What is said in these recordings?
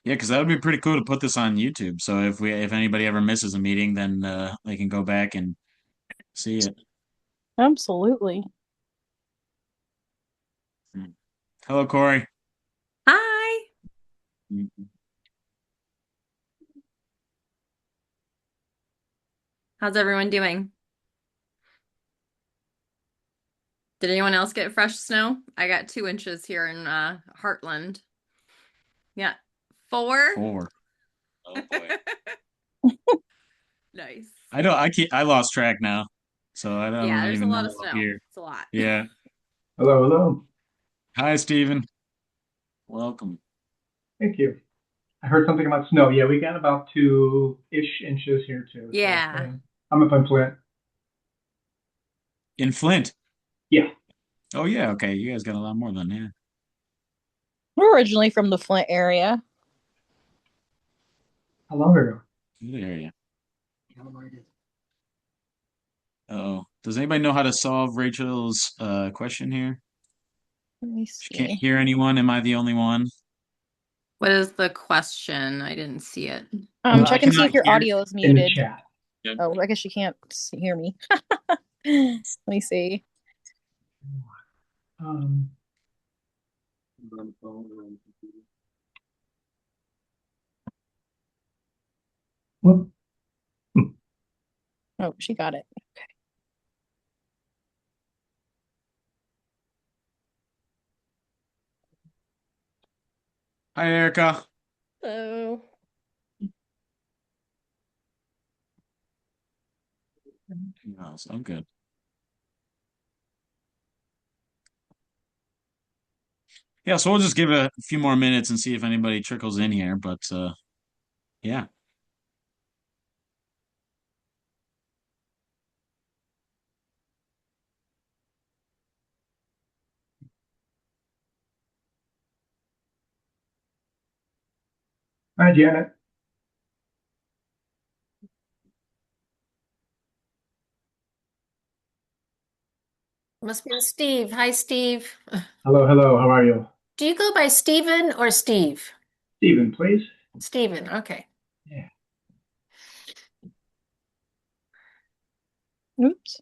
Yeah, because that would be pretty cool to put this on YouTube. So if anybody ever misses a meeting, then they can go back and see it. Absolutely. Mm. Hello, Corey. Hi. Mm. How's everyone doing? Did anyone else get fresh snow? I got 2 inches here in Heartland. Yeah. 4? 4. Oh boy. Nice. I don't. I can't. I lost track now, so I Yeah, don't there's a even lot know of up snow. here. It's a lot. Yeah. Hello, hello. Hi, Stephen. Welcome. Thank you. I heard something about snow. Yeah, we got about 2-ish inches here too. So Yeah. I'm up in Flint. In Flint. Yeah. Oh yeah. Okay. You guys got a lot more than yeah. We're originally from the Flint area. How long ago? Good area. Oh. Does anybody know how to solve Rachel's question here? Let me She can't see. hear anyone. Am I the only one? What is the question? I didn't see it. I Check and see cannot if your hear. audio is In the muted. chat. Yep. Oh, I guess you can't hear me. Let me see. Um, whoop. Oh, she got it. Hi, Erica. Hello. No, so I'm good. Yeah, so we'll just give it a few more minutes and see if anybody trickles in here. But yeah. Hi, Janet. Must be Steve. Hi, Steve. Hello, hello. How are you? Do you go by Steven or Steve? Stephen, please. Steven. Okay. Yeah. Oops.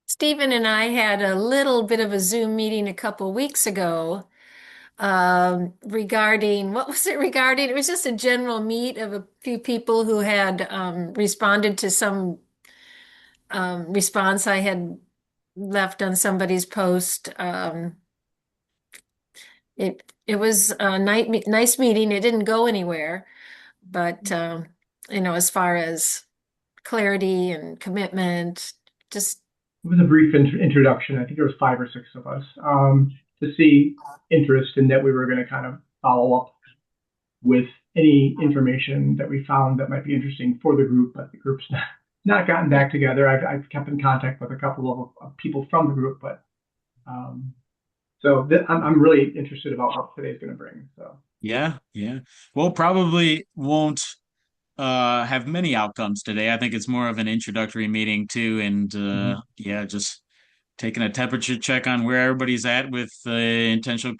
Steven and I had a little bit of a Zoom meeting a couple weeks ago regarding what was it regarding? It was just a general meet of a few people who had responded to some response I had left on somebody's post. It was a nice meeting. It didn't go anywhere, but as far as clarity and commitment, just It was a brief introduction. I think there was 5 or 6 of us to see interest in that we were going to kind of follow up with any information that we found that might be interesting for the group, but the group's not gotten back together. I've kept in contact with a couple of people from the group, but um, I'm really interested about what today's going to bring. So Yeah, yeah. Well, probably won't have many outcomes today. I think it's more of an introductory meeting too, and mhm. yeah, just taking a temperature check on where everybody's at with intentional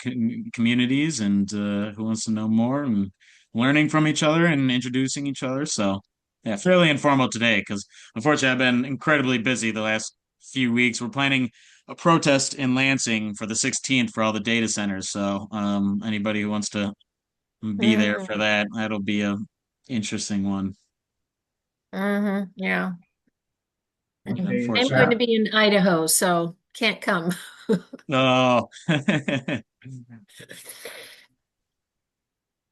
communities and who wants to know more and learning from each other and introducing each other. So yeah, fairly informal today because unfortunately I've been incredibly busy the last few weeks. We're planning a protest in Lansing for the 16th for all the data centers. So anybody who wants to be there for mm, that, that'll be a interesting one. yeah. we'll Yeah, stay in I'm going to unfortunately. chat. be in Idaho, so can't come. Oh.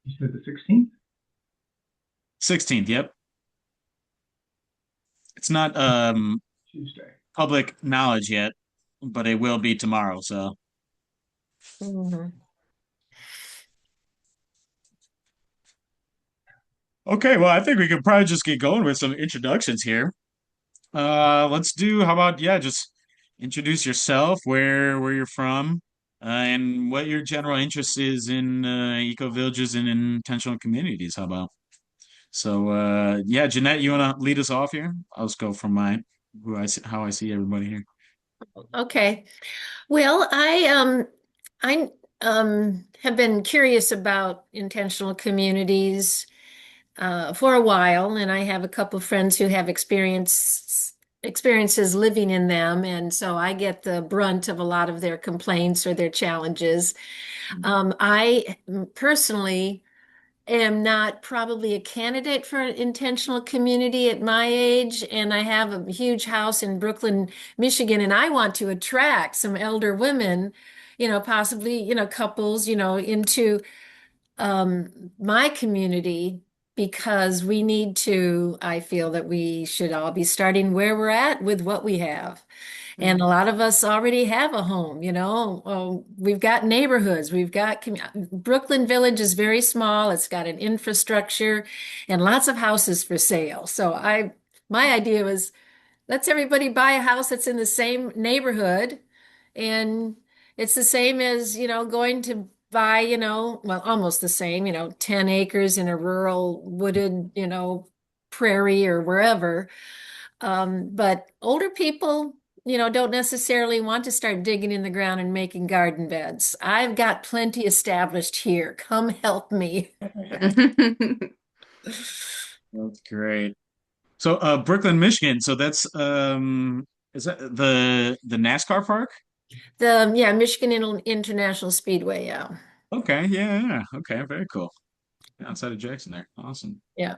You said the 16th? 16th, yep. It's not Tuesday. public knowledge yet, but it will be tomorrow. So, Mhm. okay, well, I think we could probably just get going with some introductions here. Let's do, how about, yeah, just introduce yourself, where you're from, and what your general interest is in eco villages and intentional communities. How about? So, yeah, Jeanette, you want to lead us off here? I'll just go from my how I see everybody here. Okay. Well, I have been curious about intentional communities for a while, and I have a couple of friends who have experiences living in them, and so I get the brunt of a lot of their complaints or their challenges. I personally am not probably a candidate for an intentional community at my age, and I have a huge house in Brooklyn, Michigan, and I want to attract some elder women, possibly, couples, into my community because we need to, I feel that we should all be starting where we're at with what we have. And a lot of us already have a home, we've got neighborhoods, Brooklyn Village is very small. It's got an infrastructure and lots of houses for sale. My idea was let's everybody buy a house that's in the same neighborhood. And it's the same as, going to buy, well, almost the same, 10 acres in a rural wooded, prairie or wherever. But older people, don't necessarily want to start digging in the ground and making garden beds. I've got plenty established here. Come help me. That's great. So, Brooklyn, Michigan. So that's is that the NASCAR park? Yeah, Michigan International Speedway. Yeah. Okay, yeah, yeah. Okay, very cool. Outside of Jackson there. Awesome. Yeah.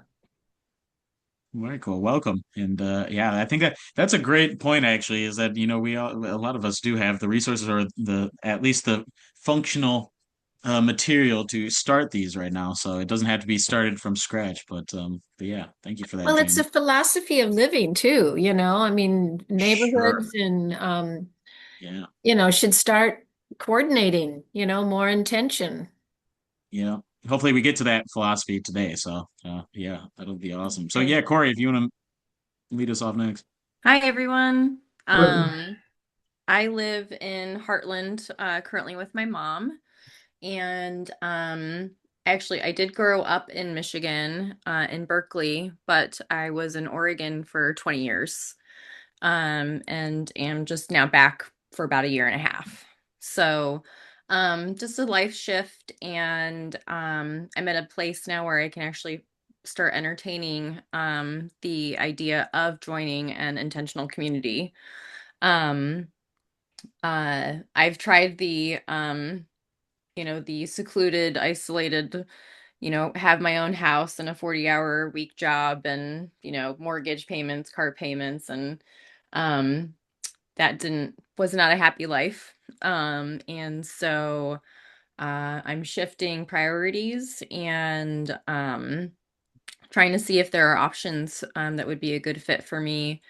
Very cool. Welcome. And yeah, I think that's a great point actually, is that we all a lot of us do have the resources or the at least the functional material to start these right now. So it doesn't have to be started from scratch. But yeah, thank you for that, Well, it's a Jamie. philosophy of living too, I mean, Sure. neighborhoods and Yeah. should start coordinating, more intention. Yeah. Hopefully we get to that philosophy today. So yeah, that'll be awesome. So Okay. yeah, Corey, if you want to lead us off next. Hi, everyone. Hello. I live in Heartland, currently with my mom. And actually, I did grow up in Michigan, in Berkeley, but I was in Oregon for 20 years, and am just now back for about a year and a half. So, just a life shift, and I'm at a place now where I can actually start entertaining the idea of joining an intentional community. Um, I've tried the secluded, isolated, have my own house and a 40-hour week job and, mortgage payments, car payments, and um that didn't was not a happy life. And so I'm shifting priorities and trying to see if there are options that would be a good fit for me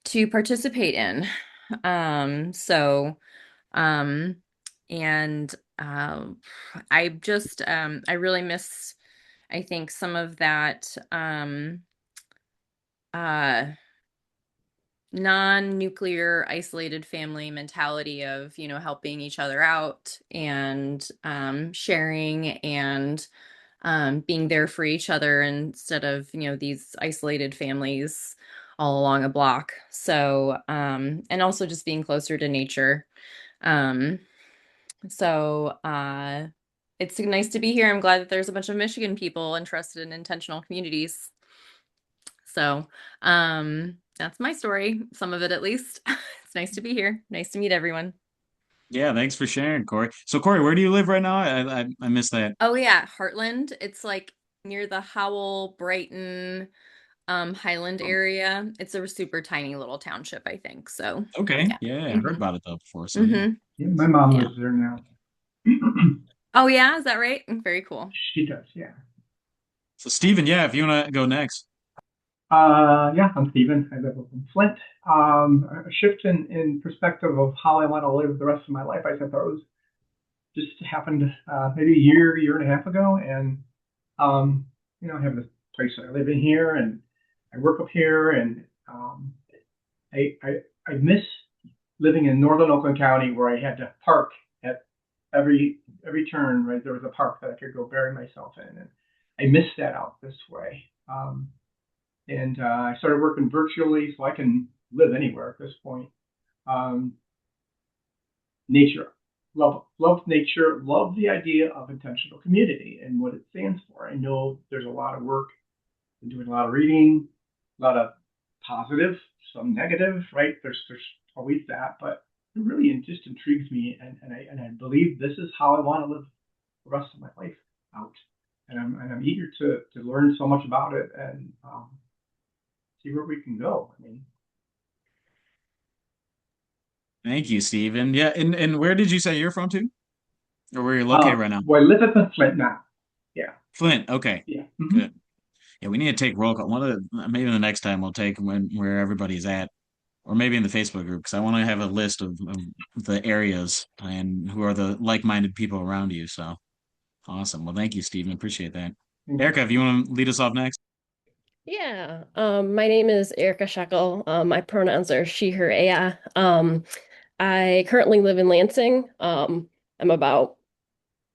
to participate in. So um and I really miss, I think, some of that uh non-nuclear isolated family mentality of, helping each other out and sharing and being there for each other instead of, these isolated families all along a block. So and also just being closer to nature. um so it's nice to be here. I'm glad that there's a bunch of Michigan people interested in intentional communities. So that's my story, some of it at least. It's nice to be here. Nice to meet everyone. Yeah, thanks for sharing, Corey. So Corey, where do you live right now? I missed that. Oh yeah, Heartland. It's like near the Howell, Brighton, Highland area. It's a super tiny little township, I think. So Okay. yeah. Yeah, I heard hmm about it though before. So yeah. hmm Yeah, my mom Yeah. lives there now. Oh yeah, is that right? Very cool. She does, yeah. So Stephen, yeah, if you want to go next. Yeah, I'm Stephen. I live up in Flint. A shift in perspective of how I want to live the rest of my life, I suppose, just happened maybe a year and a half ago. And, I have this place that I live in here and I work up here. And I, I, I miss living in northern Oakland County where I had to park at every turn, right? There was a park that I could go bury myself in. And I miss that out this way. And I started working virtually, so I can live anywhere at this point. Um, nature. Love nature, love the idea of intentional community and what it stands for. I know there's a lot of work, been doing a lot of reading, a lot of positive, some negative, right? There's always that, but it really just intrigues me, and I believe this is how I want to live the rest of my life out. And I'm eager to learn so much about it and see where we can go. I mean, Thank you, Stephen. Yeah, and where did you say you're from too? Or where you're located right now? well, I live up in Flint now. Yeah, Flint. Okay, yeah. good. Yeah, we need to take roll call. One of the maybe the next time we'll take where everybody's at, or maybe in the Facebook group, because I want to have a list of the areas and who are the like-minded people around you. So awesome. Well, thank you, Stephen. Appreciate that. Erica, if you want to lead us off next. Yeah, my name is Erica Shekel. My pronouns are she, her, aya. I currently live in Lansing. I'm about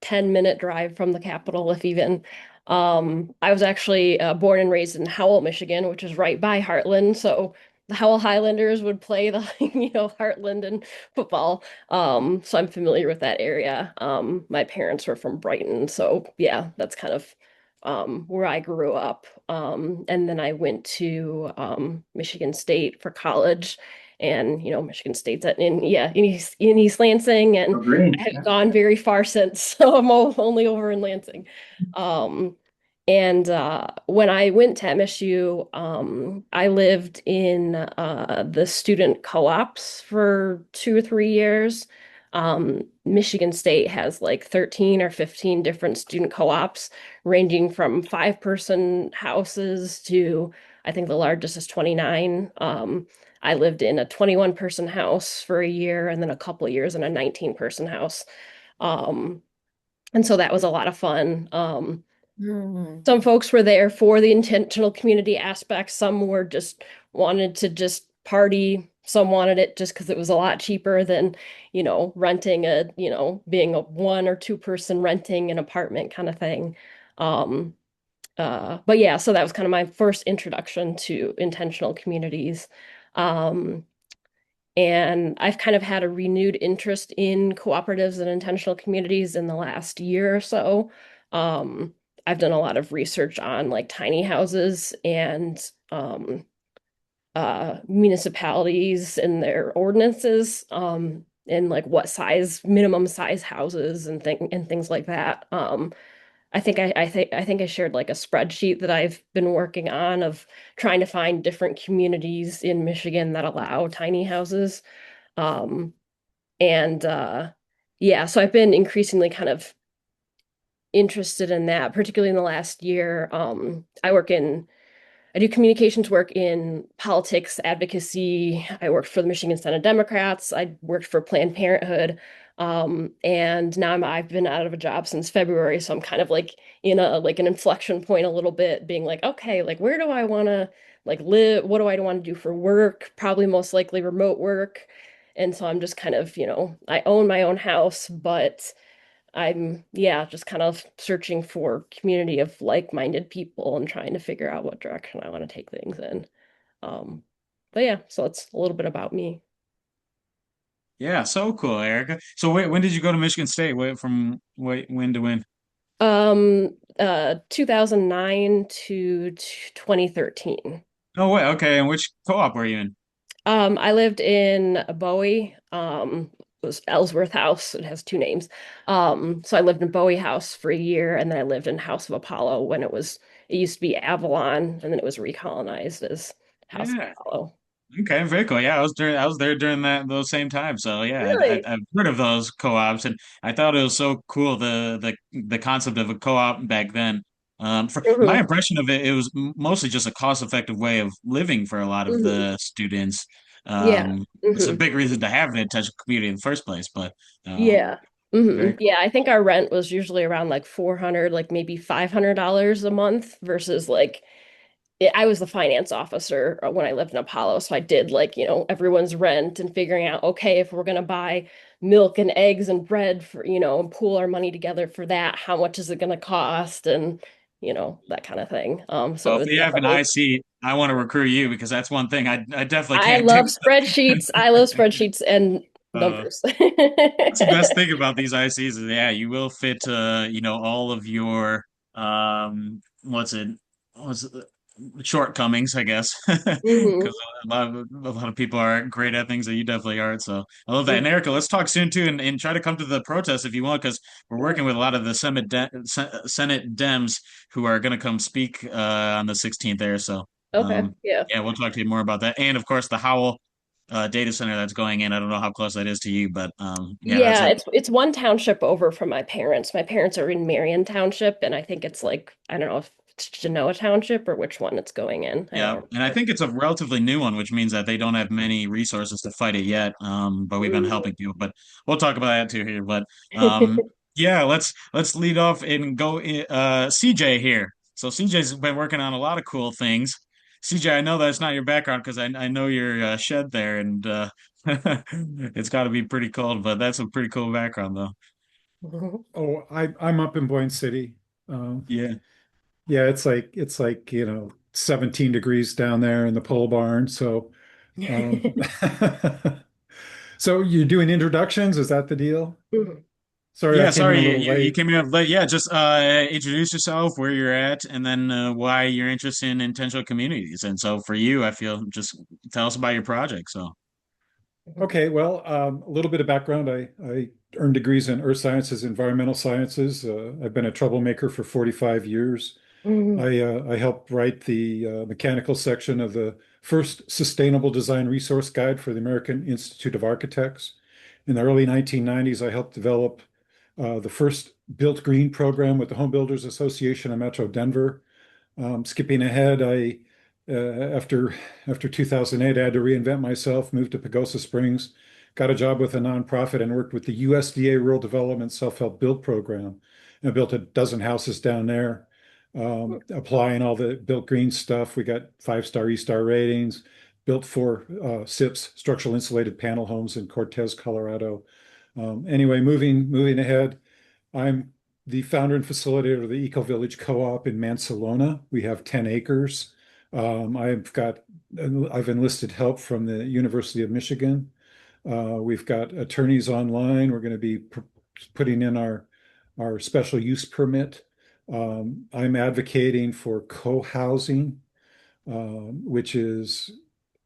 10-minute drive from the capital, if even. I was actually born and raised in Howell, Michigan, which is right by Heartland. So the Howell Highlanders would play the, Heartland and football. So I'm familiar with that area. My parents were from Brighton, so yeah, that's kind of where I grew up. And then I went to Michigan State for college. And Michigan State's in East Lansing, and Oh, green. I haven't gone very far since, so I'm only over in Lansing. And when I went to MSU, I lived in the student co-ops for 2 or 3 years. Michigan State has like 13 or 15 different student co-ops, ranging from 5-person houses to, I think the largest is 29. I lived in a 21-person house for a year and then a couple of years in a 19-person house. And so that was a lot of fun. Some folks were there for the intentional community aspect. Some were just wanted to just party. Some wanted it just because it was a lot cheaper than, renting being a 1 or 2-person renting an apartment kind of thing. Um, but yeah, so that was kind of my first introduction to intentional communities. Um, and I've kind of had a renewed interest in cooperatives and intentional communities in the last year or so. I've done a lot of research on like tiny houses and municipalities and their ordinances, and like what size, minimum size houses and things like that. I think I shared like a spreadsheet that I've been working on of trying to find different communities in Michigan that allow tiny houses. Um, and yeah, so I've been increasingly kind of interested in that, particularly in the last year. I do communications work in politics, advocacy. I worked for the Michigan Senate Democrats. I worked for Planned Parenthood. And now I've been out of a job since February, so I'm kind of like in an inflection point a little bit, being like, okay, like where do I want to like live? What do I want to do for work? Probably most likely remote work. And so I'm just kind of, I own my own house, but I'm, yeah, just kind of searching for community of like-minded people and trying to figure out what direction I want to take things in. But yeah, so it's a little bit about me. Yeah, so cool, Erica. So when did you go to Michigan State? When to when? 2009 to 2013. Oh, wait, okay. And which co-op were you in? I lived in Bowie, it was Ellsworth House. It has 2 names. So I lived in Bowie House for a year, and then I lived in House of Apollo when it used to be Avalon, and then it was recolonized as House of Yeah. Apollo. Okay, very cool. Yeah, I was there during those same times. So yeah, Really? I've heard of those co-ops, and I thought it was so cool the concept of a co-op back then. For my Hmm. impression of it, it was mostly just a cost-effective way of living for a lot of Hmm. the students. Yeah. It's a Hmm. big reason to have an intentional community in the first place. But Yeah. Hmm. very Yeah, I think our rent was usually around like 400, like maybe $500 a month versus like I was the finance officer when I lived in Apollo, so I did like, everyone's rent and figuring out, okay, if we're gonna buy milk and eggs and bread for, and pool our money together for that, how much is it gonna cost? And, that kind of thing. So well. it If was you have an definitely, IC, I want to recruit you because that's one thing I definitely I can't love do. spreadsheets. I love spreadsheets. And numbers. That's the best thing about these ICs is, yeah, you will fit, all of your, what's it, shortcomings, I guess, Hmm. because a lot of people are great at things that you definitely aren't. So I love that. And Erica, let's talk soon too, and try to come to the protest if you want, because we're Yeah. working with a lot of the Senate Dems who are going to come speak on the 16th there. So Okay. Yeah. yeah, we'll talk to you more about that. And of course, the Howell data center that's going in. I don't know how close that is to you, but yeah, that's Yeah, a it's one township over from my parents. My parents are in Marion Township, and I think it's like, I don't know if it's Genoa Township or which one it's going in. I yeah, don't and I think it's a relatively new one, which means that they don't have many resources to fight it yet. But we've been remember. helping people. But we'll talk about that too here. But yeah, let's lead off and go CJ here. So CJ's been working on a lot of cool things. CJ, I know that's not your background because I know your shed there, and it's got to be pretty cold. But that's a pretty cool background, though. Oh, I'm up in Boyne City. Um, Yeah. yeah, it's like 17 degrees down there in the pole barn. So, um, so you're doing introductions? Is that the deal? Sorry, I Yeah, came in a sorry, little you late. came in late. Yeah, just introduce yourself, where you're at, and then why you're interested in intentional communities. And so for you, I feel just tell us about your project. So Okay, well, a little bit of background. I earned degrees in earth sciences, environmental sciences. I've been a troublemaker for 45 years. I helped write the mechanical section of the first Sustainable Design Resource Guide for the American Institute of Architects. In the early 1990s, I helped develop the first Built Green program with the Home Builders Association of Metro Denver. Skipping ahead, I after 2008, I had to reinvent myself, moved to Pagosa Springs, got a job with a nonprofit, and worked with the USDA Rural Development Self-Help Build Program. And I built a dozen houses down there, applying all the Built Green stuff. We got 5-star E-star ratings. Built 4 SIPs, structural insulated panel homes in Cortez, Colorado. Anyway, moving ahead, I'm the founder and facilitator of the Eco Village Co-op in Mansalona. We have 10 acres. I've enlisted help from the University of Michigan. We've got attorneys online. We're going to be putting in our special use permit. I'm advocating for co-housing, which is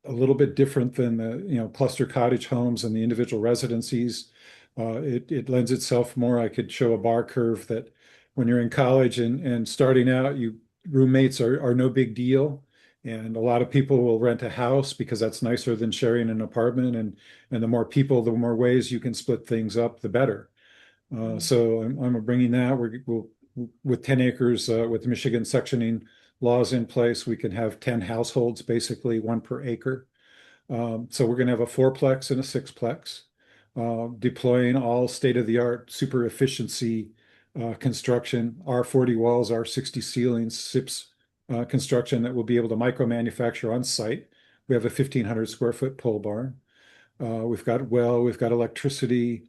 a little bit different than the cluster cottage homes and the individual residencies. It lends itself more. I could show a bar curve that when you're in college and starting out, roommates are no big deal. And a lot of people will rent a house because that's nicer than sharing an apartment. And the more people, the more ways you can split things up, the better. So I'm bringing that. We'll with 10 acres, with Michigan sectioning laws in place, we can have 10 households, basically one per acre. So we're going to have a fourplex and a sixplex, deploying all state-of-the-art super efficiency construction, R40 walls, R60 ceilings, SIPS construction that we'll be able to micro manufacture on site. We have a 1,500 square foot pole barn. We've got electricity.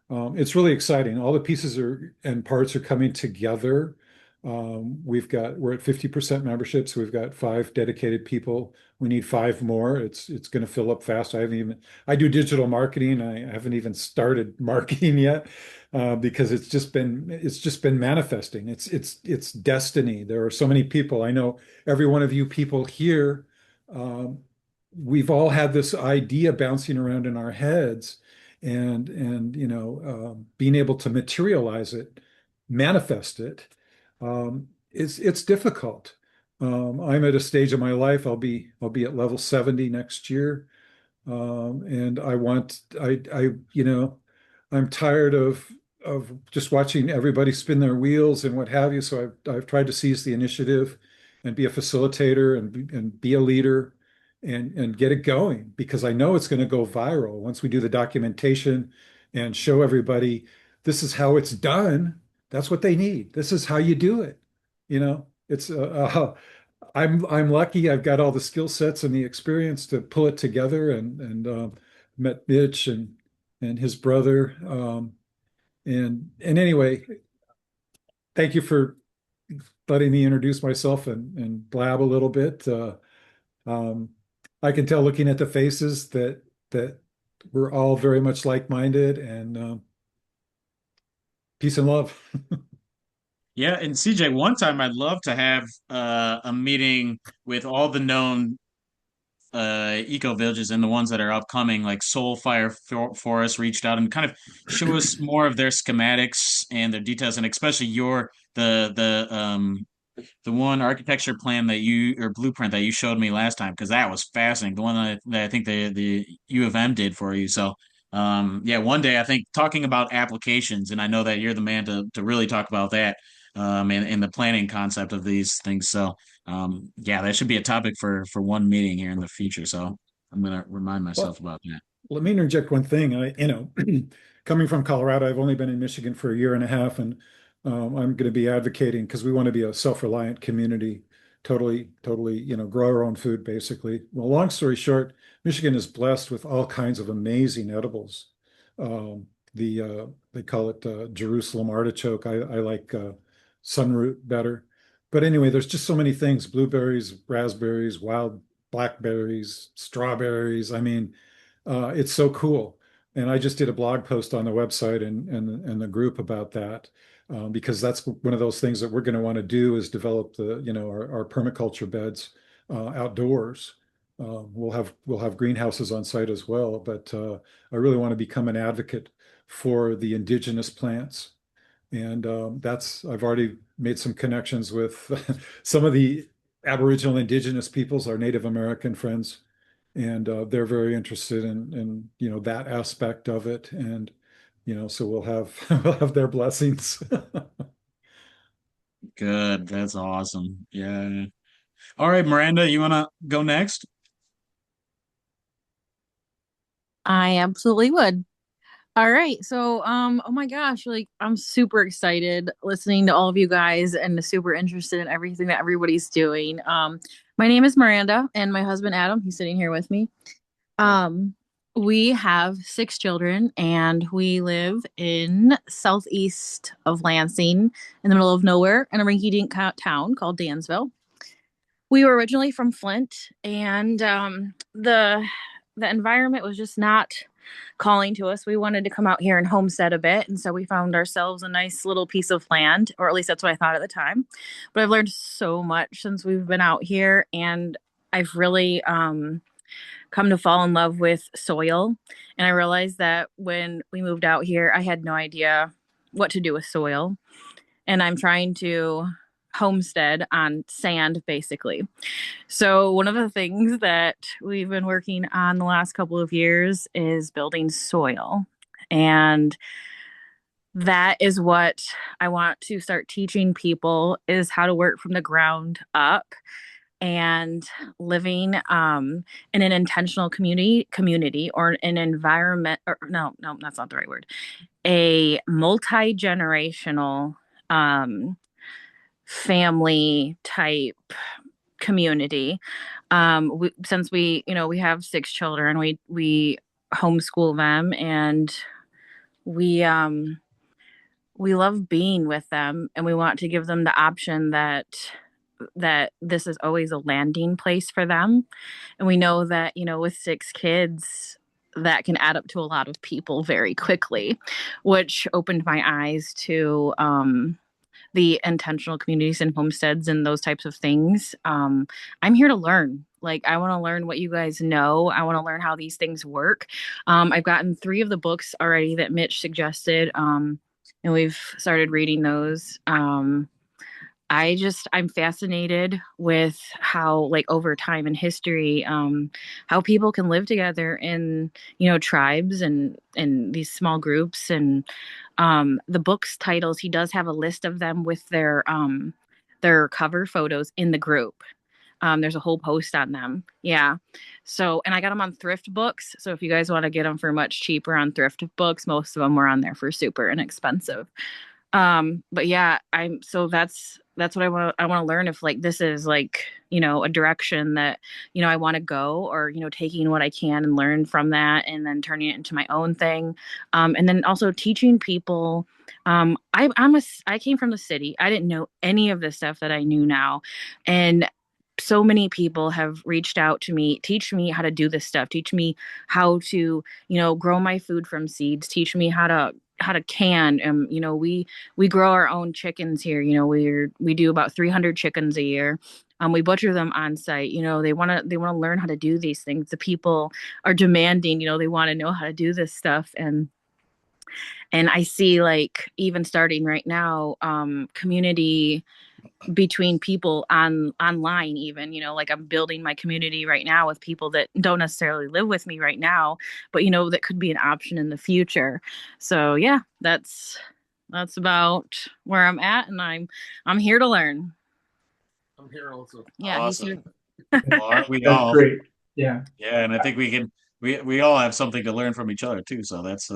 It's really exciting. All the pieces and parts are coming together. We're at 50% membership, so we've got 5 dedicated people. We need 5 more. It's going to fill up fast. I do digital marketing. I haven't even started marketing yet, because it's just been manifesting. It's destiny. There are so many people. I know every one of you people here, we've all had this idea bouncing around in our heads, and being able to materialize it, manifest it, it's difficult. I'm at a stage of my life. I'll be at level 70 next year, and I'm tired of just watching everybody spin their wheels and what have you. So I've tried to seize the initiative and be a facilitator and be a leader and get it going, because I know it's going to go viral once we do the documentation and show everybody this is how it's done. That's what they need. This is how you do it. It's I'm lucky. I've got all the skill sets and the experience to pull it together, and met Mitch and his brother. And anyway, thank you for letting me introduce myself and blab a little bit. Um, I can tell looking at the faces that we're all very much like-minded, and peace and love. Yeah, and CJ, one time I'd love to have a meeting with all the known eco villages and the ones that are upcoming, like Forest reached out and kind of show us more of their schematics and their details, and especially the one architecture plan that you or blueprint that you showed me last time, because that was fascinating. The one that I think the U of M did for you. So yeah, one day I think talking about applications, and I know that you're the man to really talk about that and the planning concept of these things. So yeah, that should be a topic for one meeting here in the future. So I'm gonna remind myself Well, about that. let me interject one thing. Coming from Colorado, I've only been in Michigan for a year and a half, and I'm going to be advocating because we want to be a self-reliant community, totally, grow our own food, basically. Well, long story short, Michigan is blessed with all kinds of amazing edibles. They call it Jerusalem artichoke. I like sunroot better. But anyway, there's just so many things: blueberries, raspberries, wild blackberries, strawberries. I mean, it's so cool. And I just did a blog post on the website and the group about that, because that's one of those things that we're going to want to do is develop our permaculture beds outdoors. We'll have greenhouses on site as well, but I really want to become an advocate for the indigenous plants. And that's I've already made some connections with some of the Aboriginal indigenous peoples, our Native American friends, and they're very interested in that aspect of it, and so we'll have we'll have their blessings. Good, that's awesome. Yeah. All right, Miranda, you wanna go next? I absolutely would. All right. So, oh my gosh, like I'm super excited listening to all of you guys and super interested in everything that everybody's doing. My name is Miranda and my husband Adam, he's sitting here with me. Um, we have 6 children and we live in southeast of Lansing in the middle of nowhere in a rinky-dink town called Dansville. We were originally from Flint, and the environment was just not calling to us. We wanted to come out here and homestead a bit, and so we found ourselves a nice little piece of land, or at least that's what I thought at the time. But I've learned so much since we've been out here, and I've really come to fall in love with soil. And I realized that when we moved out here, I had no idea what to do with soil, and I'm trying to homestead on sand basically. So, one of the things that we've been working on the last couple of years is building soil. And that is what I want to start teaching people is how to work from the ground up and living in an intentional community or an environment or no, that's not the right word. A multi-generational family type community. Since we have 6 children, we homeschool them, and we love being with them, and we want to give them the option that this is always a landing place for them. And we know that, with 6 kids, that can add up to a lot of people very quickly, which opened my eyes to the intentional communities and homesteads and those types of things. I'm here to learn. Like, I want to learn what you guys know. I want to learn how these things work. I've gotten 3 of the books already that Mitch suggested, and we've started reading those. I'm fascinated with how, like, over time in history, how people can live together in, tribes and in these small groups. And the book's titles, he does have a list of them with their cover photos in the group. There's a whole post on them. Yeah. So, and I got them on Thrift Books. So if you guys want to get them for much cheaper on Thrift Books, most of them were on there for super inexpensive. But yeah, that's what I want to learn, if like this is like, a direction that, I want to go, or, taking what I can and learn from that and then turning it into my own thing. And then also teaching people. I came from the city. I didn't know any of the stuff that I knew now. And so many people have reached out to me, teach me how to do this stuff, teach me how to, grow my food from seeds, teach me how to can. We grow our own chickens here. We do about 300 chickens a year. We butcher them on site. They want to learn how to do these things. The people are demanding, they want to know how to do this stuff. And I see, like, even starting right now, community between people online, even, like, I'm building my community right now with people that don't necessarily live with me right now, but that could be an option in the future. So yeah, that's about where I'm at, and I'm here to learn. I'm here also. Yeah, he's here. Awesome. Well, aren't we That's all? great. Yeah. Yeah, and I think we all have something to learn from each other too. So that's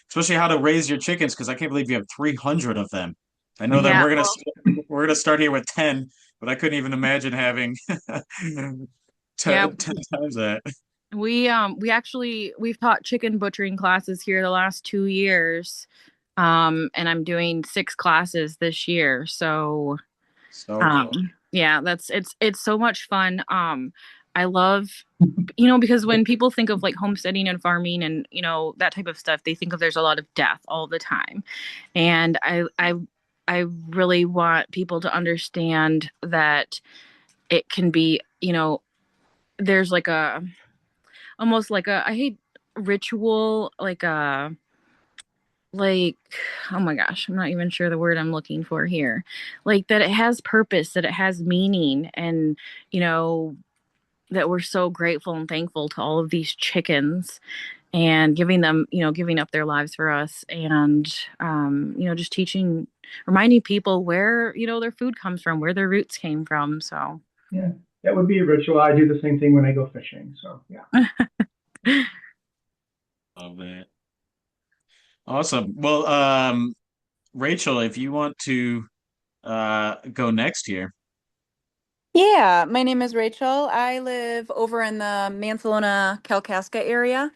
especially how to raise your chickens, because I can't believe you have 300 of them. I know that Yeah, we're gonna start here with 10, but I couldn't even imagine having yeah. 10 times that. We've taught chicken butchering classes here the last 2 years. And I'm doing 6 classes this year. So So cool. yeah, it's so much fun. I love, because when people think of like homesteading and farming and that type of stuff, they think of there's a lot of death all the time. And I really want people to understand that it can be, there's like a almost like a, I hate ritual, like, oh my gosh, I'm not even sure the word I'm looking for here. Like, that it has purpose, that it has meaning, and you know that we're so grateful and thankful to all of these chickens, and giving them, giving up their lives for us, and just reminding people where their food comes from, where their roots came from. So Yeah. That would be a ritual. I do the same thing when I go fishing. So yeah. Love that. Awesome. Well, Rachel, if you want to go next here. Yeah, my name is Rachel. I live over in the Mansalona, Kalkaska area.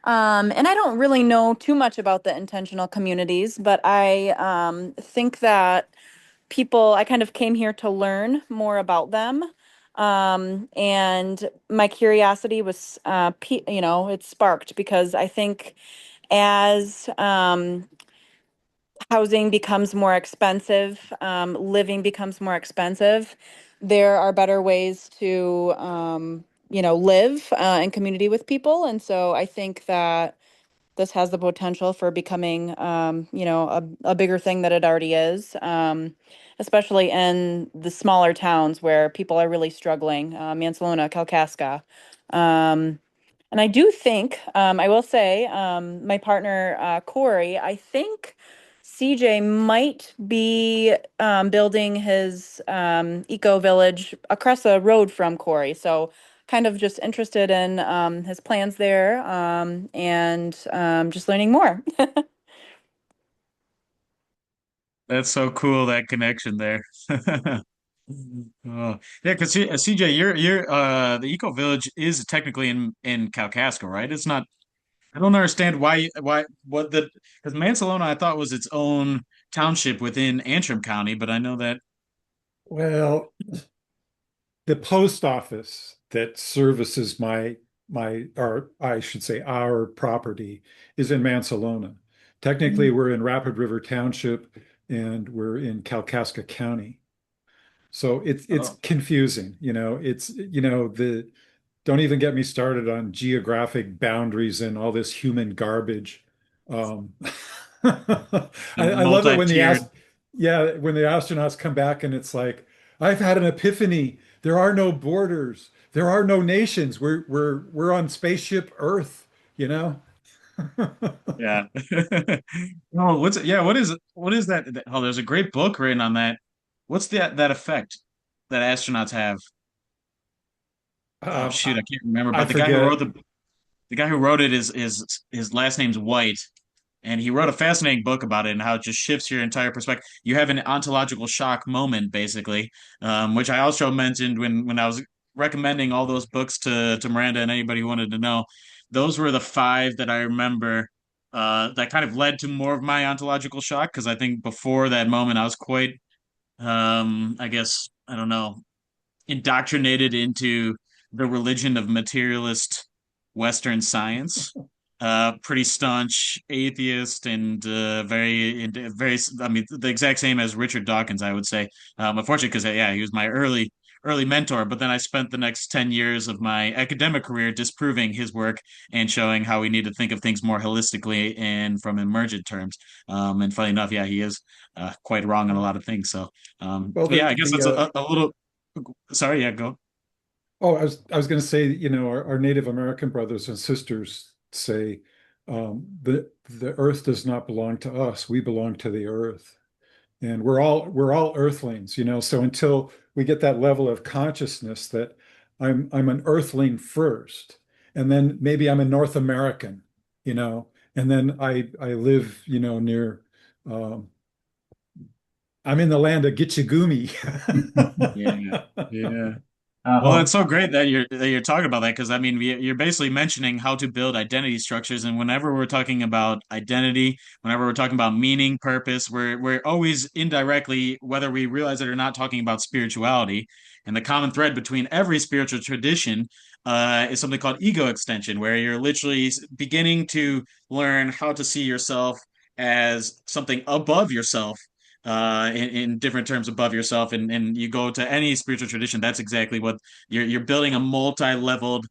And I don't really know too much about the intentional communities, but I think that I kind of came here to learn more about them. And my curiosity was, it sparked because I think as housing becomes more expensive, living becomes more expensive, there are better ways to, live in community with people. And so I think that this has the potential for becoming, a bigger thing that it already is, especially in the smaller towns where people are really struggling, Mansalona, Kalkaska. Um, and I do think, I will say, my partner, Corey, I think CJ might be building his eco village across the road from Corey. So kind of just interested in his plans there, and just learning more. That's so cool, that connection there. Oh, yeah, because CJ, you're the Eco Village is technically in Kalkaska, right? It's not. I don't understand why what the because Mansalona I thought was its own township within Antrim County, but I know that. Well, the post office that services or I should say our property is in Mansalona. Technically, we're in Rapid River Township and we're in Kalkaska County. So it's Oh, confusing, it's the don't even get me started on geographic boundaries and all this human garbage. Um, the I love it when multi-tiered. when the astronauts come back and it's like, I've had an epiphany. There are no borders. There are no nations. We're on spaceship Earth, you know? Yeah. Oh, what's it? Yeah, what is that? Oh, there's a great book written on that. What's that effect that astronauts have? Oh Um, shoot, I can't remember. I But the guy who wrote forget. the guy who wrote it is his last name's White, and he wrote a fascinating book about it and how it just shifts your entire perspective. You have an ontological shock moment, basically, which I also mentioned when I was recommending all those books to Miranda and anybody who wanted to know. Those were the five that I remember that kind of led to more of my ontological shock, because I think before that moment I was quite, I guess, I don't know, indoctrinated into the religion of materialist Western science. Pretty staunch atheist and very. I mean, the exact same as Richard Dawkins, I would say. Unfortunately, because yeah, he was my early mentor. But then I spent the next 10 years of my academic career disproving his work and showing how we need to think of things more holistically and from emergent terms. And funny enough, yeah, he is quite wrong on a lot of things. So, Well, yeah, I guess that's a little. Sorry, yeah, go. oh, I was going to say, our Native American brothers and sisters say the earth does not belong to us. We belong to the earth. And we're all earthlings, so until we get that level of consciousness that I'm an earthling first, and then maybe I'm a North American, and then I live, near um, I'm in the land of Gitchigumi. Yeah, yeah. Well, Uh-huh. it's so great that you're talking about that because I mean you're basically mentioning how to build identity structures, and whenever we're talking about identity, whenever we're talking about meaning, purpose, we're always indirectly, whether we realize it or not, talking about spirituality. And the common thread between every spiritual tradition is something called ego extension, where you're literally beginning to learn how to see yourself as something above yourself in different terms above yourself and you go to any spiritual tradition, that's exactly what you're building a multi-leveled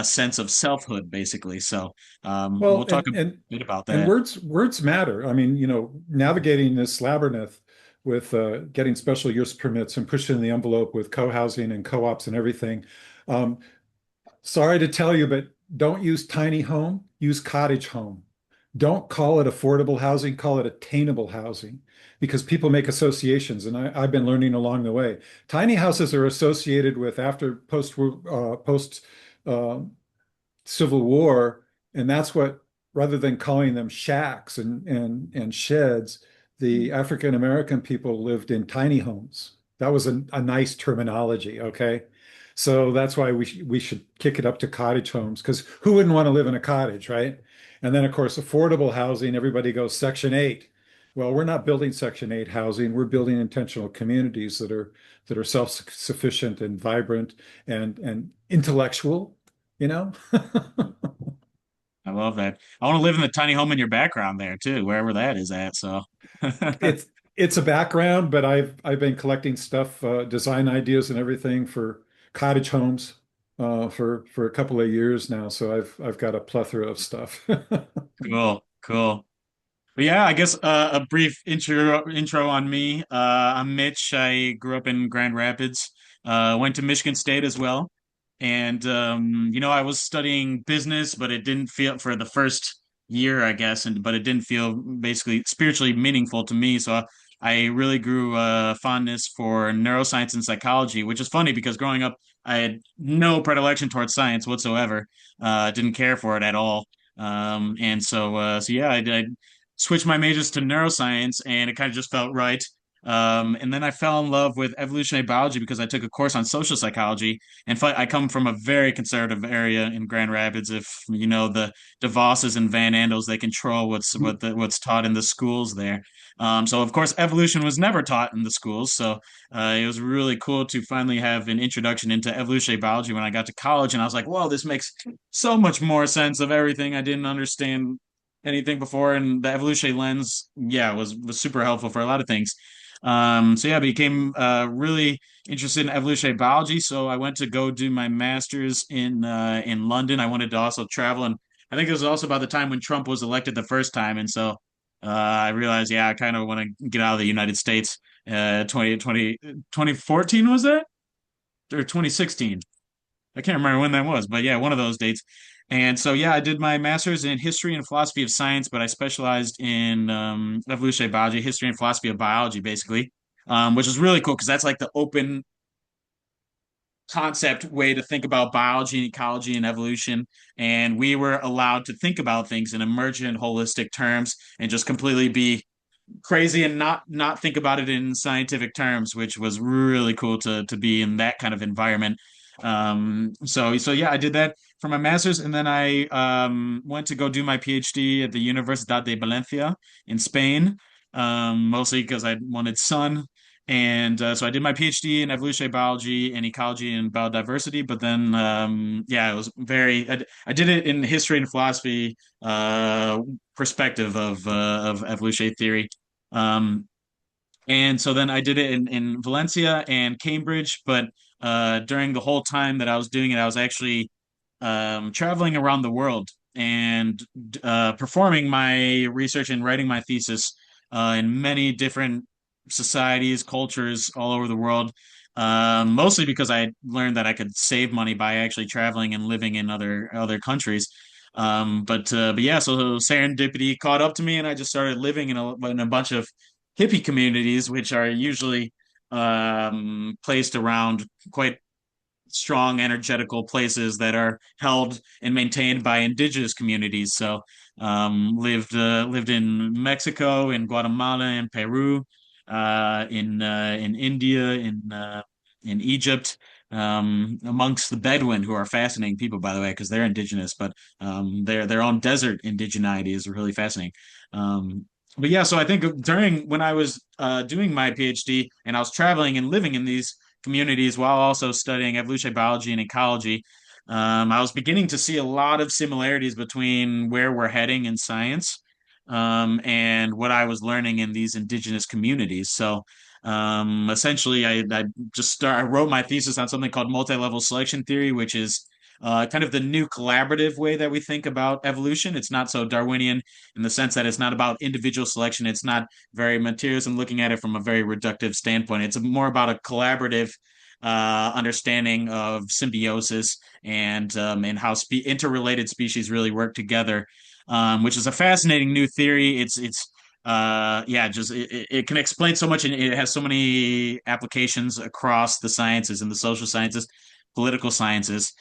sense of selfhood, basically. So we'll Well, talk and a and bit about and that. words matter. I mean, navigating this labyrinth with getting special use permits and pushing the envelope with co-housing and co-ops and everything. Um, Sorry to tell you, but don't use tiny home, use cottage home. Don't call it affordable housing, call it attainable housing because people make associations. And I've been learning along the way. Tiny houses are associated with after post uh, Civil War, and that's what, rather than calling them shacks and sheds, the African American people lived in tiny homes. That was a nice terminology, okay? So that's why we should kick it up to cottage homes because who wouldn't want to live in a cottage, right? And then of course affordable housing, everybody goes Section 8. Well, we're not building Section 8 housing. We're building intentional communities that are self-sufficient and vibrant and intellectual, you know? I love that. I want to live in the tiny home in your background there too, wherever that is at. So It's it's a background, but I've been collecting stuff, design ideas and everything for cottage homes for a couple of years now. So I've got a plethora of stuff. cool, cool. But yeah, I guess a brief intro on me. I'm Mitch. I grew up in Grand Rapids. Went to Michigan State as well, and I was studying business, but it didn't feel for the first year, I guess, and but it didn't feel basically spiritually meaningful to me. So I really grew fondness for neuroscience and psychology, which is funny because growing up, I had no predilection towards science whatsoever. Didn't care for it at all. And so yeah, I switched my majors to neuroscience and it kind of just felt right. And then I fell in love with evolutionary biology because I took a course on social psychology. And I come from a very conservative area in Grand Rapids. If you know the DeVosses and Van Andels, they control what's taught in the schools there. So of course evolution was never taught in the schools. So it was really cool to finally have an introduction into evolutionary biology when I got to college. And I was like, whoa, this makes so much more sense of everything I didn't understand anything before, and the evolutionary lens, yeah, was super helpful for a lot of things. So yeah, I became really interested in evolutionary biology. So I went to go do my master's in London. I wanted to also travel, and I think it was also about the time when Trump was elected the first time, and so I realized, yeah, I kind of want to get out of the United States. 2014 was that or 2016? I can't remember when that was, but yeah, one of those dates. And so, yeah, I did my master's in history and philosophy of science, but I specialized in evolutionary biology, history and philosophy of biology, basically, which is really cool because that's like the open concept way to think about biology and ecology and evolution. And we were allowed to think about things in emergent, holistic terms and just completely be crazy and not think about it in scientific terms, which was really cool to be in that kind of environment. So yeah, I did that for my master's, and then I went to go do my PhD at the Universidad de Valencia in Spain, mostly because I wanted sun. And so I did my PhD in evolutionary biology and ecology and biodiversity. But then, yeah, it was I did it in history and philosophy perspective of evolutionary theory. Um, and so then I did it in Valencia and Cambridge. But during the whole time that I was doing it, I was actually traveling around the world and performing my research and writing my thesis in many different societies, cultures all over the world. Mostly because I learned that I could save money by actually traveling and living in other countries. But yeah, so serendipity caught up to me, and I just started living in a bunch of hippie communities, which are usually placed around quite strong, energetical places that are held and maintained by indigenous communities. So lived in Mexico, in Guatemala, in Peru, in India, in Egypt. Amongst the Bedouin, who are fascinating people, by the way, because they're indigenous, but their own desert indigeneity is really fascinating. But yeah, so I think during when I was doing my PhD and I was traveling and living in these communities while also studying evolutionary biology and ecology, I was beginning to see a lot of similarities between where we're heading in science and what I was learning in these indigenous communities. So essentially, I wrote my thesis on something called multi-level selection theory, which is kind of the new collaborative way that we think about evolution. It's not so Darwinian in the sense that it's not about individual selection. It's not very materialism looking at it from a very reductive standpoint. It's more about a collaborative understanding of symbiosis and how interrelated species really work together, which is a fascinating new theory. Yeah, just it can explain so much, and it has so many applications across the sciences and the social sciences, political sciences.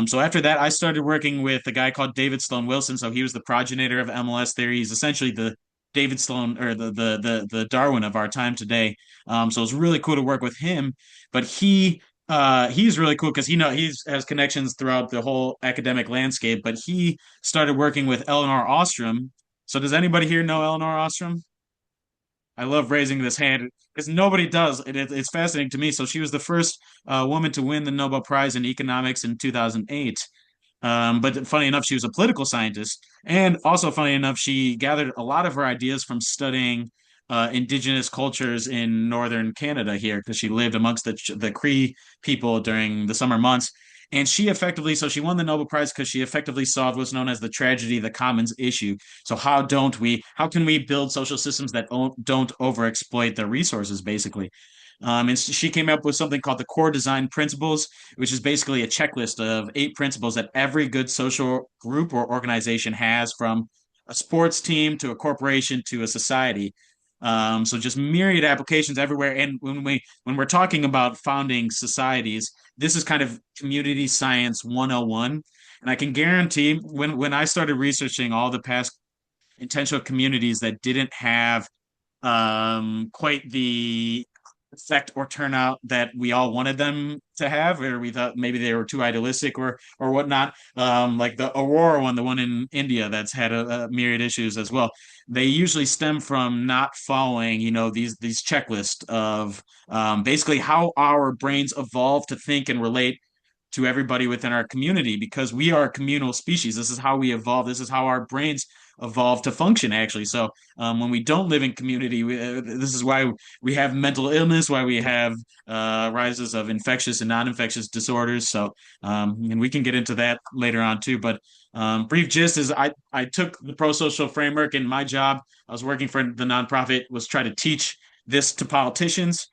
So after that, I started working with a guy called David Sloan Wilson. So he was the progenitor of MLS theory. He's essentially the David Sloan or the Darwin of our time today. So it's really cool to work with him. But he's really cool because he has connections throughout the whole academic landscape. But he started working with Eleanor Ostrom. So does anybody here know Eleanor Ostrom? I love raising this hand because nobody does. It's fascinating to me. So she was the first woman to win the Nobel Prize in economics in 2008. But funny enough, she was a political scientist. And also, funny enough, she gathered a lot of her ideas from studying indigenous cultures in northern Canada here because she lived amongst the Cree people during the summer months. And so she won the Nobel Prize because she effectively solved what's known as the tragedy of the commons issue. So how can we build social systems that don't overexploit their resources, basically? And she came up with something called the core design principles, which is basically a checklist of 8 principles that every good social group or organization has, from a sports team to a corporation to a society. So just myriad applications everywhere. And when we're talking about founding societies, this is kind of community science 101. And I can guarantee when I started researching all the past intentional communities that didn't have quite the effect or turnout that we all wanted them to have, or we thought maybe they were too idealistic or whatnot. Like the Aurora one, the one in India that's had a myriad issues as well. They usually stem from not following, these checklists of basically how our brains evolve to think and relate to everybody within our community because we are a communal species. This is how we evolve. This is how our brains evolve to function, actually. So when we don't live in community, this is why we have mental illness, why we have rises of infectious and non-infectious disorders. So and we can get into that later on too. But brief gist is I took the pro-social framework, and my job, I was working for the nonprofit, was try to teach this to politicians.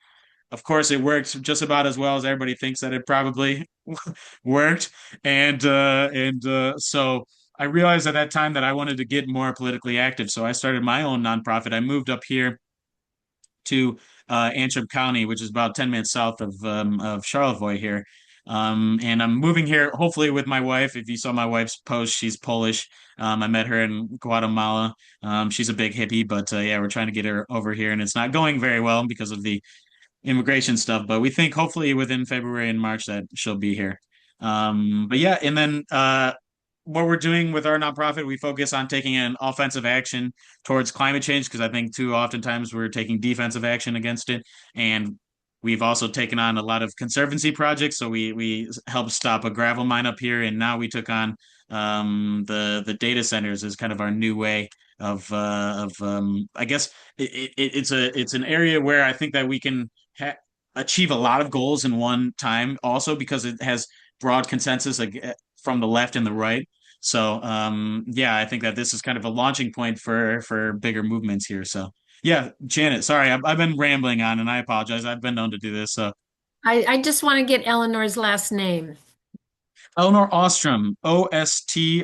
Of course, it worked just about as well as everybody thinks that it probably worked. So I realized at that time that I wanted to get more politically active. So I started my own nonprofit. I moved up here to Antrim County, which is about 10 minutes south of Charlevoix here. And I'm moving here hopefully with my wife. If you saw my wife's post, she's Polish. I met her in Guatemala. She's a big hippie, but yeah, we're trying to get her over here, and it's not going very well because of the immigration stuff, but we think hopefully within February and March that she'll be here. But yeah, and then what we're doing with our nonprofit, we focus on taking an offensive action towards climate change because I think too oftentimes we're taking defensive action against it. And we've also taken on a lot of conservancy projects. So we helped stop a gravel mine up here, and now we took on the data centers as kind of our new way of I guess it's an area where I think that we can achieve a lot of goals in one time also because it has broad consensus from the left and the right. So yeah, I think that this is kind of a launching point for bigger movements here. So yeah, Janet, sorry, I've been rambling on and I apologize. I've been known to do this. So I just want to get Eleanor's last name. Eleanor Ostrom, Ostrom.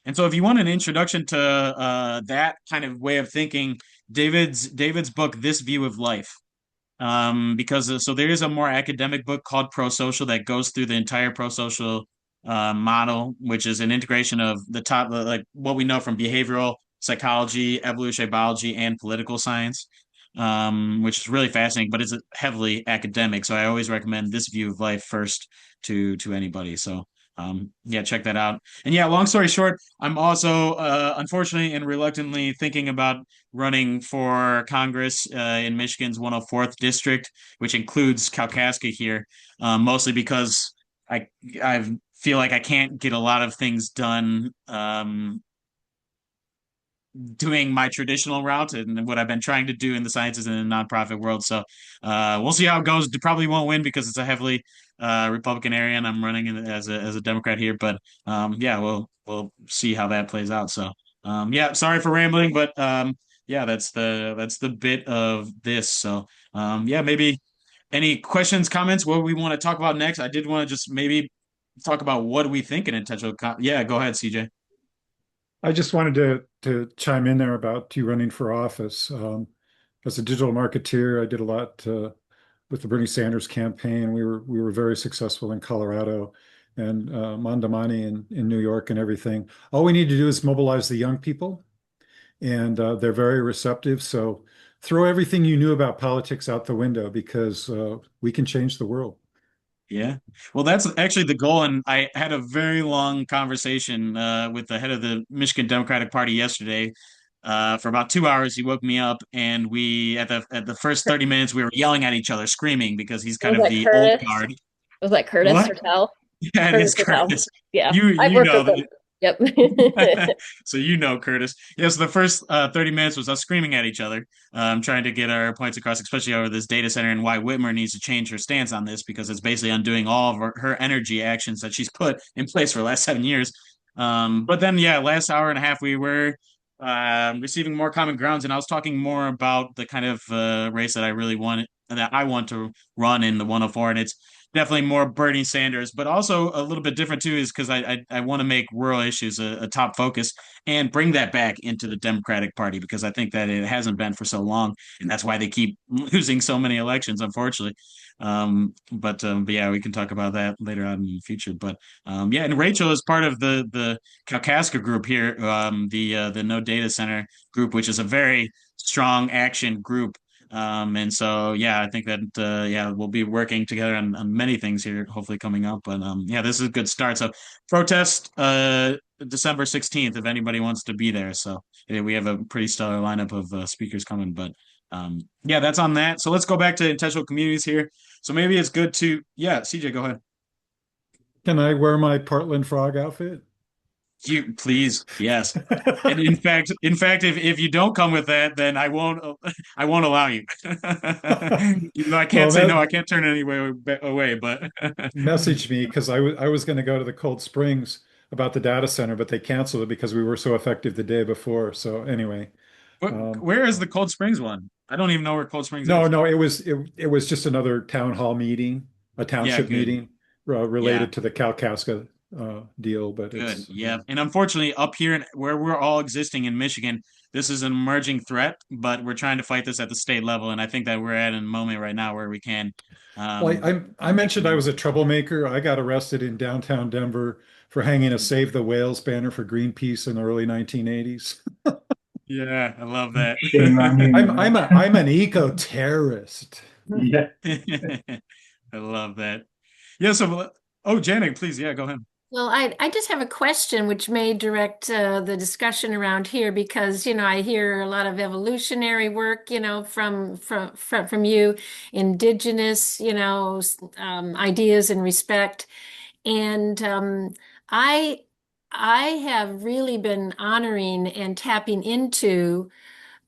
And so if you want an introduction to that kind of way of thinking, David's book, This View of Life. Because so there is a more academic book called Pro-Social that goes through the entire pro-social model, which is an integration of the top, like what we know from behavioral psychology, evolutionary biology, and political science, which is really fascinating, but it's heavily academic. So I always recommend This View of Life first to anybody. So yeah, check that out. And yeah, long story short, I'm also unfortunately and reluctantly thinking about running for Congress in Michigan's 104th district, which includes Kalkaska here, mostly because I feel like I can't get a lot of things done doing my traditional route and what I've been trying to do in the sciences and the nonprofit world. So we'll see how it goes. Probably won't win because it's a heavily Republican area, and I'm running as a Democrat here. But yeah, we'll see how that plays out. So yeah, sorry for rambling, but yeah, that's the bit of this. So yeah, maybe any questions, comments, what we want to talk about next. I did want to just maybe talk about what do we think an intentional. Yeah, go ahead, CJ. I just wanted to chime in there about you running for office. As a digital marketeer, I did a lot with the Bernie Sanders campaign. We were very successful in Colorado and Mondamani in New York and everything. All we need to do is mobilize the young people, and they're very receptive. So throw everything you knew about politics out the window because we can change the world. Yeah. Well, that's actually the goal. And I had a very long conversation with the head of the Michigan Democratic Party yesterday. For about 2 hours, he woke me up, and we at the first 30 minutes we were yelling at each other, screaming because he's kind Was of that the old Curtis? guard. Was that Curtis What? Hertel? Yeah, it is Curtis Hertel. Curtis. Yeah, You I've you worked know with him. Yep. so you know Curtis. Yes, the first 30 minutes was us screaming at each other, trying to get our points across, especially over this data center and why Whitmer needs to change her stance on this because it's basically undoing all of her energy actions that she's put in place for the last 7 years. But then, yeah, last hour and a half we were receiving more common grounds, and I was talking more about the kind of race that I want to run in the 104, and it's definitely more Bernie Sanders, but also a little bit different too, is because I want to make rural issues a top focus and bring that back into the Democratic Party because I think that it hasn't been for so long, and that's why they keep losing so many elections, unfortunately. But yeah, we can talk about that later on in the future. But yeah, and Rachel is part of the Kalkaska group here, the No Data Center group, which is a very strong action group. And so, yeah, I think that, yeah, we'll be working together on many things here, hopefully coming up. But yeah, this is a good start. So protest, December 16th, if anybody wants to be there. So yeah, we have a pretty stellar lineup of speakers coming, but yeah, that's on that. So let's go back to intentional communities here. So maybe it's good to, yeah, CJ, go ahead. Can I wear my Portland frog outfit? You please, yes. And in fact, if you don't come with that, then I won't allow you. Even though I can't say no, I can't turn any away. But message me because I was going to go to the Cold Springs about the data center, but they canceled it because we were so effective the day before. So anyway, where is the Cold Springs one? I don't even know where Cold Springs is. No, it was just another town hall meeting, a township meeting related to the Kalkaska deal, but good. Yeah. And unfortunately, up here where we're all existing in Michigan, this is an emerging threat, but we're trying to fight this at the state level. And I think that we're at a moment right now where we can. Well, I mentioned I was a troublemaker. I got arrested in downtown Denver for hanging a Save the Whales banner for Greenpeace in the early 1980s. Yeah, I love that. I'm an eco-terrorist. Yeah. I love that. Yeah. So, Janet, please. Yeah, go ahead. Well, I just have a question which may direct the discussion around here because, I hear a lot of evolutionary work, from you, indigenous, ideas and respect. And I I have really been honoring and tapping into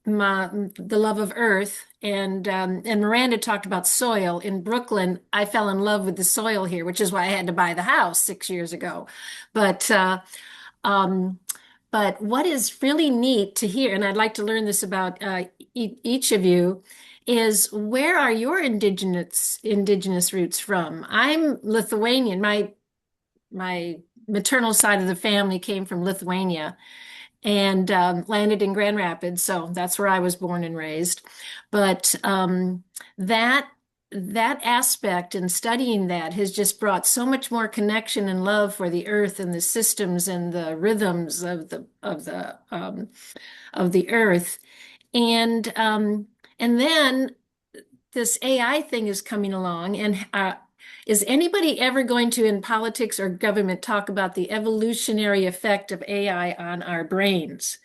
the love of earth. And Miranda talked about soil. In Brooklyn, I fell in love with the soil here, which is why I had to buy the house 6 years ago. But um, but what is really neat to hear, and I'd like to learn this about each of you, is where are your indigenous roots from? I'm Lithuanian. My maternal side of the family came from Lithuania and landed in Grand Rapids. So that's where I was born and raised. But that that aspect and studying that has just brought so much more connection and love for the earth and the systems and the rhythms of the earth. And then this AI thing is coming along, and is anybody ever going to, in politics or government, talk about the evolutionary effect of AI on our brains?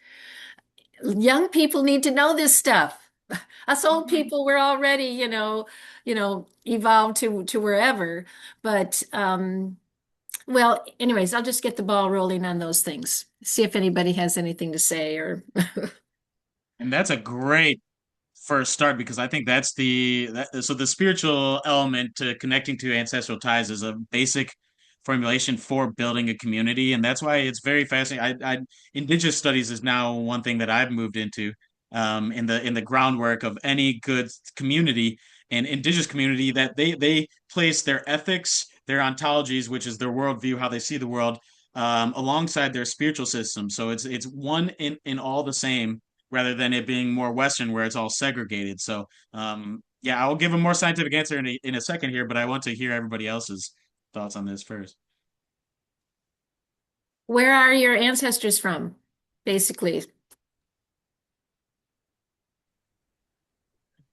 Young people need to know this stuff. Us old people, we're already, evolved to wherever. But well, anyways, I'll just get the ball rolling on those things. See if anybody has anything to say or And that's a great first start because I think that's so the spiritual element to connecting to ancestral ties is a basic formulation for building a community, and that's why it's very fascinating. Indigenous studies is now one thing that I've moved into in the groundwork of any good community and indigenous community that they place their ethics, their ontologies, which is their worldview, how they see the world, alongside their spiritual system. So it's one in all the same rather than it being more Western where it's all segregated. So, yeah, I'll give a more scientific answer in a second here, but I want to hear everybody else's thoughts on this first. where are your ancestors from, basically?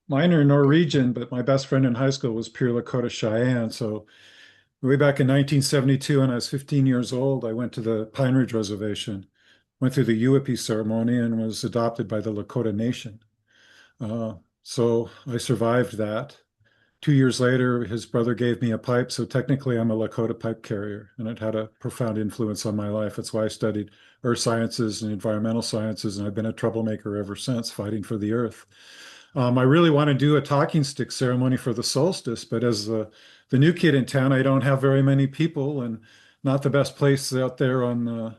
Mine are Norwegian, but my best friend in high school was pure Lakota Cheyenne. So way back in 1972, when I was 15 years old, I went to the Pine Ridge Reservation, went through the Yuipi ceremony, and was adopted by the Lakota Nation. So I survived that. 2 years later, his brother gave me a pipe. So technically, I'm a Lakota pipe carrier, and it had a profound influence on my life. That's why I studied earth sciences and environmental sciences, and I've been a troublemaker ever since, fighting for the earth. I really want to do a talking stick ceremony for the solstice, but as the new kid in town, I don't have very many people, and not the best place out there on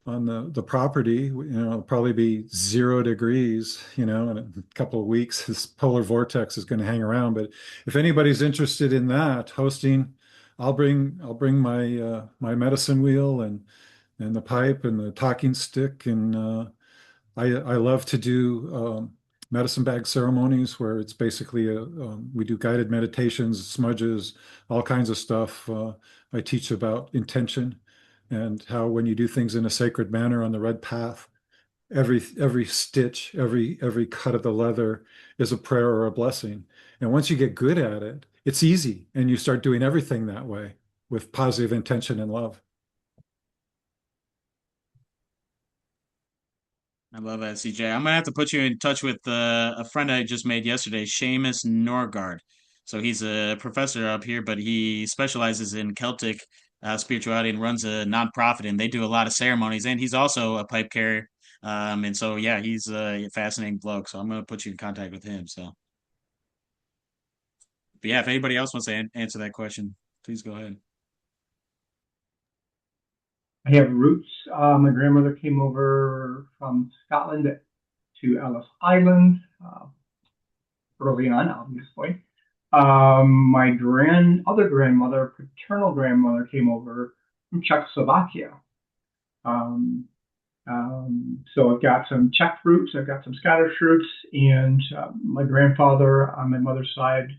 the property. It'll probably be 0 degrees, in a couple of weeks. This polar vortex is going to hang around. But if anybody's interested in that, hosting, I'll bring my medicine wheel and the pipe and the talking stick. And I love to do medicine bag ceremonies where it's basically we do guided meditations, smudges, all kinds of stuff. I teach about intention and how when you do things in a sacred manner on the red path, every stitch, every cut of the leather is a prayer or a blessing. And once you get good at it, it's easy, and you start doing everything that way with positive intention and love. I love that, CJ. I'm gonna have to put you in touch with a friend I just made yesterday, Seamus Norgard. So he's a professor up here, but he specializes in Celtic spirituality and runs a nonprofit, and they do a lot of ceremonies. And he's also a pipe carrier. And so yeah, he's a fascinating bloke. So I'm gonna put you in contact with him. So, but yeah, if anybody else wants to answer that question, please go ahead. I have roots. My grandmother came over from Scotland to Ellis Island early on, obviously. My other grandmother, paternal grandmother, came over from Czechoslovakia. So I've got some Czech roots, I've got some Scottish roots, and my grandfather on my mother's side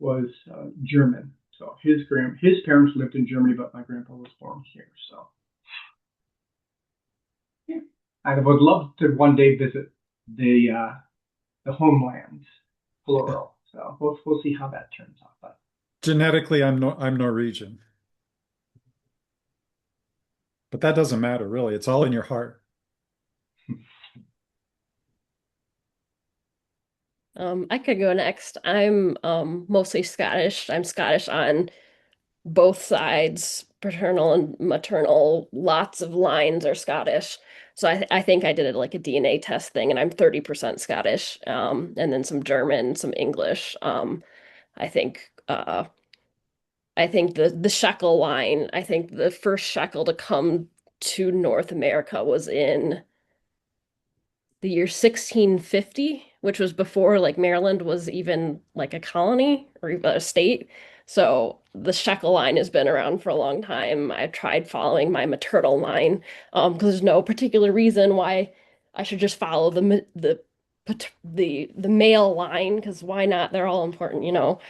was German. So his parents lived in Germany, but my grandpa was born here. So yeah, I would love to one day visit the homelands, plural. So we'll see how that turns out. But Genetically, I'm Norwegian. but that doesn't matter really. It's all in your heart. I could go next. I'm mostly Scottish. I'm Scottish on both sides, paternal and maternal. Lots of lines are Scottish. So I think I did it like a DNA test thing, and I'm 30% Scottish, and then some German, some English. I think I think the shekel line, I think the first shekel to come to North America was in the year 1650, which was before like Maryland was even like a colony or even a state. So the shekel line has been around for a long time. I tried following my maternal line because there's no particular reason why I should just follow the male line because why not? They're all important, you know.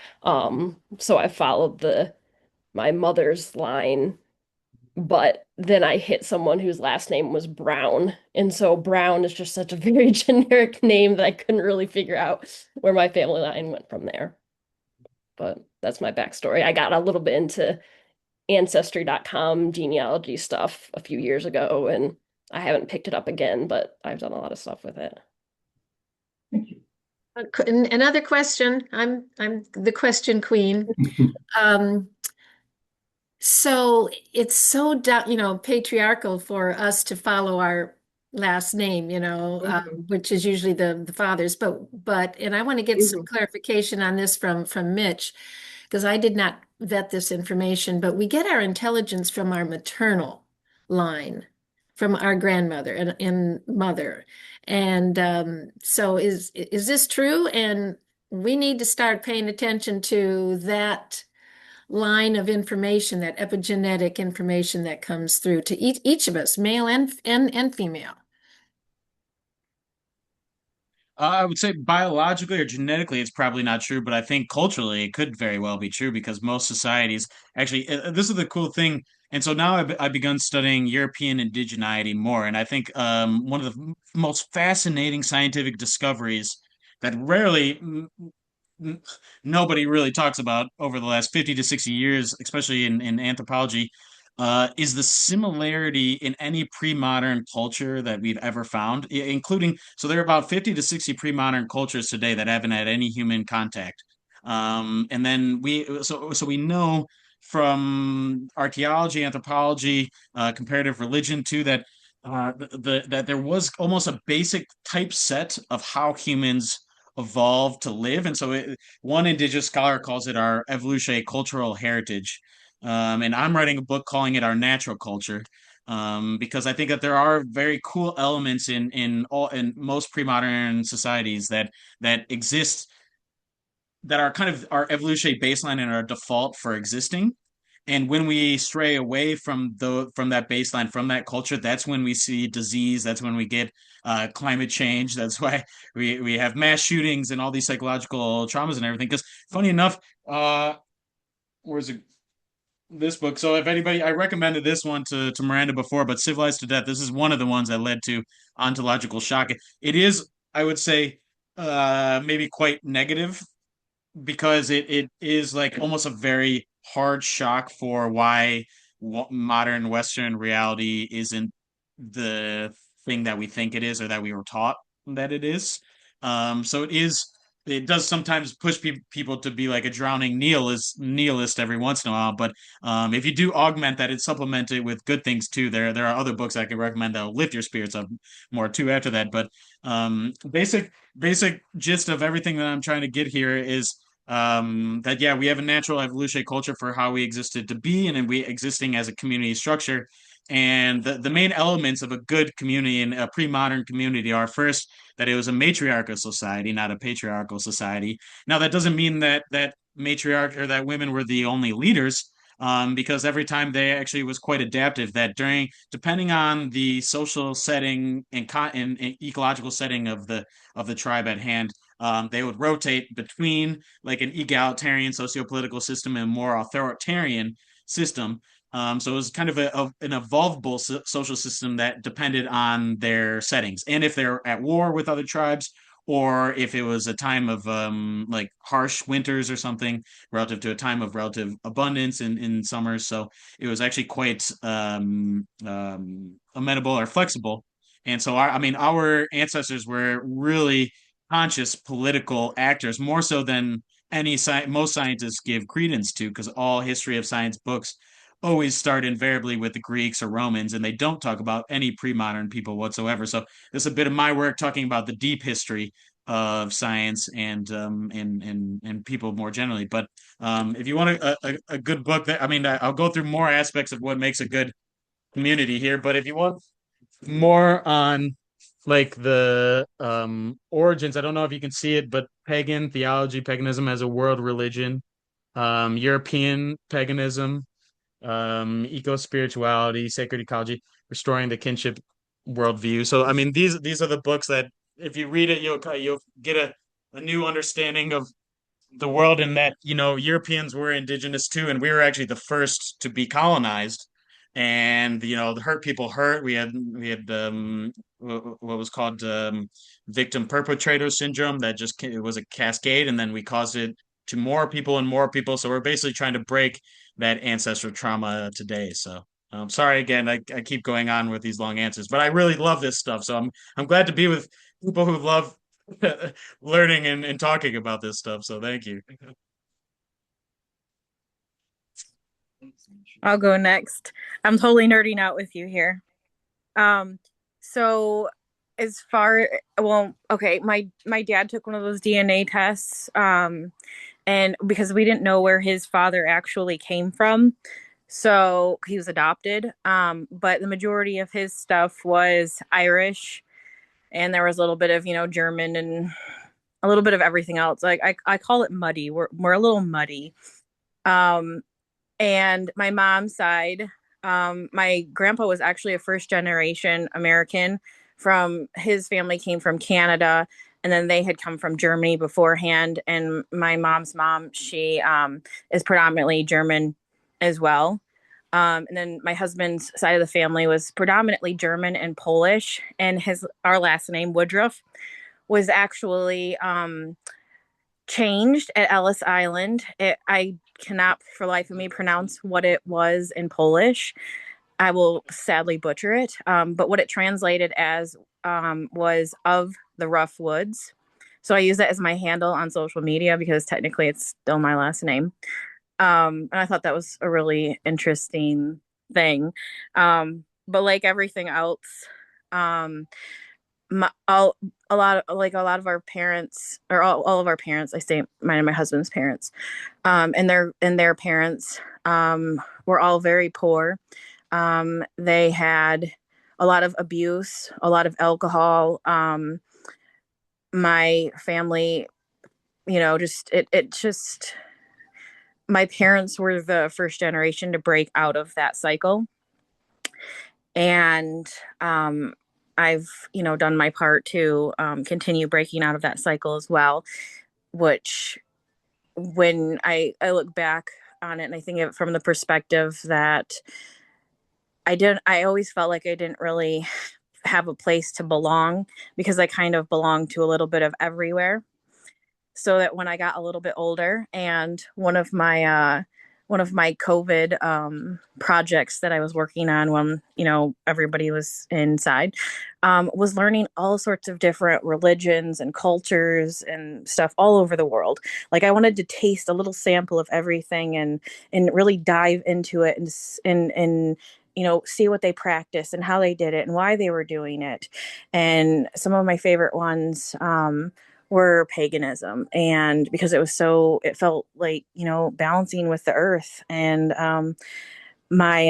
So I followed the my mother's line, but then I hit someone whose last name was Brown. And so Brown is just such a very generic name that I couldn't really figure out where my family line went from there. But that's my backstory. I got a little bit into ancestry.com genealogy stuff a few years ago, and I haven't picked it up again, but I've done a lot of stuff with it. Thank you. Another question. I'm the question queen. So it's so patriarchal for us to follow our last name, which is usually the father's. But and I want to get some clarification on this from Mitch, because I did not vet this information. But we get our intelligence from our maternal line, from our grandmother and mother, and so is this true? And we need to start paying attention to that line of information, that epigenetic information that comes through to each of us, male and female. I would say biologically or genetically, it's probably not true, but I think culturally it could very well be true because most societies actually, this is the cool thing. And so now I've begun studying European indigeneity more. And I think one of the most fascinating scientific discoveries that nobody really talks about over the last 50 to 60 years, especially in anthropology, is the similarity in any pre-modern culture that we've ever found, including, so there are about 50 to 60 pre-modern cultures today that haven't had any human contact. And then so we know from archaeology, anthropology, comparative religion too, that that there was almost a basic typeset of how humans evolved to live. And so one indigenous scholar calls it our evolutionary cultural heritage. And I'm writing a book calling it our natural culture. Because I think that there are very cool elements in most pre-modern societies that exist, that are kind of our evolutionary baseline and our default for existing. And when we stray away from that baseline, from that culture, that's when we see disease. That's when we get climate change. That's why we have mass shootings and all these psychological traumas and everything. Because funny enough, where's it? This book. So if anybody, I recommended this one to Miranda before, but Civilized to Death. This is one of the ones that led to ontological shock. It is, I would say, maybe quite negative because it is like almost a very hard shock for why modern Western reality isn't the thing that we think it is or that we were taught that it is. So it does sometimes push people to be like a drowning nihilist every once in a while. But if you do augment that and supplement it with good things too, there are other books I can recommend that will lift your spirits up more too after that. But basic gist of everything that I'm trying to get here is that yeah, we have a natural evolutionary culture for how we existed to be, and then we existing as a community structure. And the main elements of a good community and a pre-modern community are first that it was a matriarchal society, not a patriarchal society. Now that doesn't mean that matriarch or that women were the only leaders. Because every time they actually was quite adaptive. That depending on the social setting and ecological setting of the tribe at hand, they would rotate between like an egalitarian socio-political system and a more authoritarian system. So it was kind of an evolvable social system that depended on their settings and if they're at war with other tribes or if it was a time of like harsh winters or something relative to a time of relative abundance in summers. So it was actually quite amenable or flexible. And so I mean, our ancestors were really conscious political actors, more so than most scientists give credence to, because all history of science books always start invariably with the Greeks or Romans, and they don't talk about any pre-modern people whatsoever. So this is a bit of my work talking about the deep history of science and people more generally. But if you want a good book, that I mean, I'll go through more aspects of what makes a good community here. But if you want more on like the origins, I don't know if you can see it, but pagan theology, paganism as a world religion, European paganism, eco spirituality, sacred ecology, restoring the kinship worldview. So I mean, these are the books that if you read it, you'll get a new understanding of the world, and that Europeans were indigenous too, and we were actually the first to be colonized. And the hurt people hurt. We had what was called victim perpetrator syndrome, that just it was a cascade, and then we caused it to more people and more people. So we're basically trying to break that ancestral trauma today. So sorry again, I keep going on with these long answers, but I really love this stuff. So I'm glad to be with people who love learning and talking about this stuff. So thank you. I'll go next. I'm totally nerding out with you here. Um, so as far, well, okay, my dad took one of those DNA tests, and because we didn't know where his father actually came from, so he was adopted. But the majority of his stuff was Irish, and there was a little bit of, German and a little bit of everything else. Like I call it muddy. We're a little muddy. Um, and my mom's side, my grandpa was actually a first generation American. From his family came from Canada, and then they had come from Germany beforehand. And my mom's mom, she is predominantly German as well. And then my husband's side of the family was predominantly German and Polish, and our last name Woodruff was actually changed at Ellis Island. I cannot for life of me pronounce what it was in Polish. I will sadly butcher it. But what it translated as was of the rough woods. So I use that as my handle on social media because technically it's still my last name. And I thought that was a really interesting thing. But like everything else, um, a lot of our parents, or all of our parents, I say mine and my husband's parents, and their parents, were all very poor. They had a lot of abuse, a lot of alcohol. My family, just my parents were the first generation to break out of that cycle. And I've, done my part to continue breaking out of that cycle as well, which when I look back on it and I think of it from the perspective that I always felt like I didn't really have a place to belong because I kind of belonged to a little bit of everywhere. So that when I got a little bit older, and one of my COVID projects that I was working on when everybody was inside, was learning all sorts of different religions and cultures and stuff all over the world. Like I wanted to taste a little sample of everything and really dive into it and see what they practiced and how they did it and why they were doing it. And some of my favorite ones were paganism, and because it felt like balancing with the earth. And my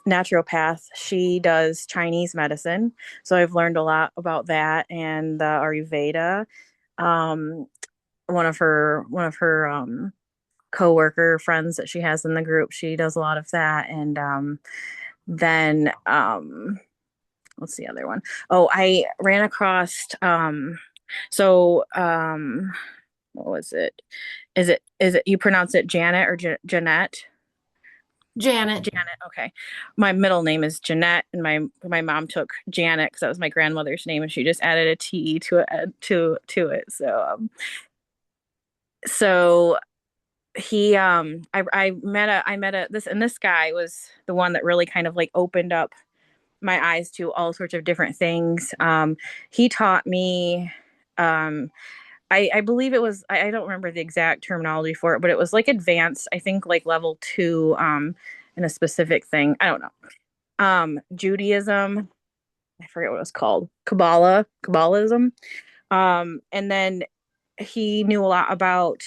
naturopath, she does Chinese medicine, so I've learned a lot about that, and the Ayurveda. um one of her co-worker friends that she has in the group, she does a lot of that. And then what's the other one? Oh, I ran across so, what was it? Is it you pronounce it Janet or Jeanette? Janet. Janet. Okay. My middle name is Jeanette, and my mom took Janet because that was my grandmother's name, and she just added a T to it to it. So I met a this guy was the one that really kind of like opened up my eyes to all sorts of different things. He taught me um I believe it was I don't remember the exact terminology for it, but it was like advanced, I think like level two in a specific thing. I don't know. Judaism, I forget what it was called. Kabbalism. And then he knew a lot about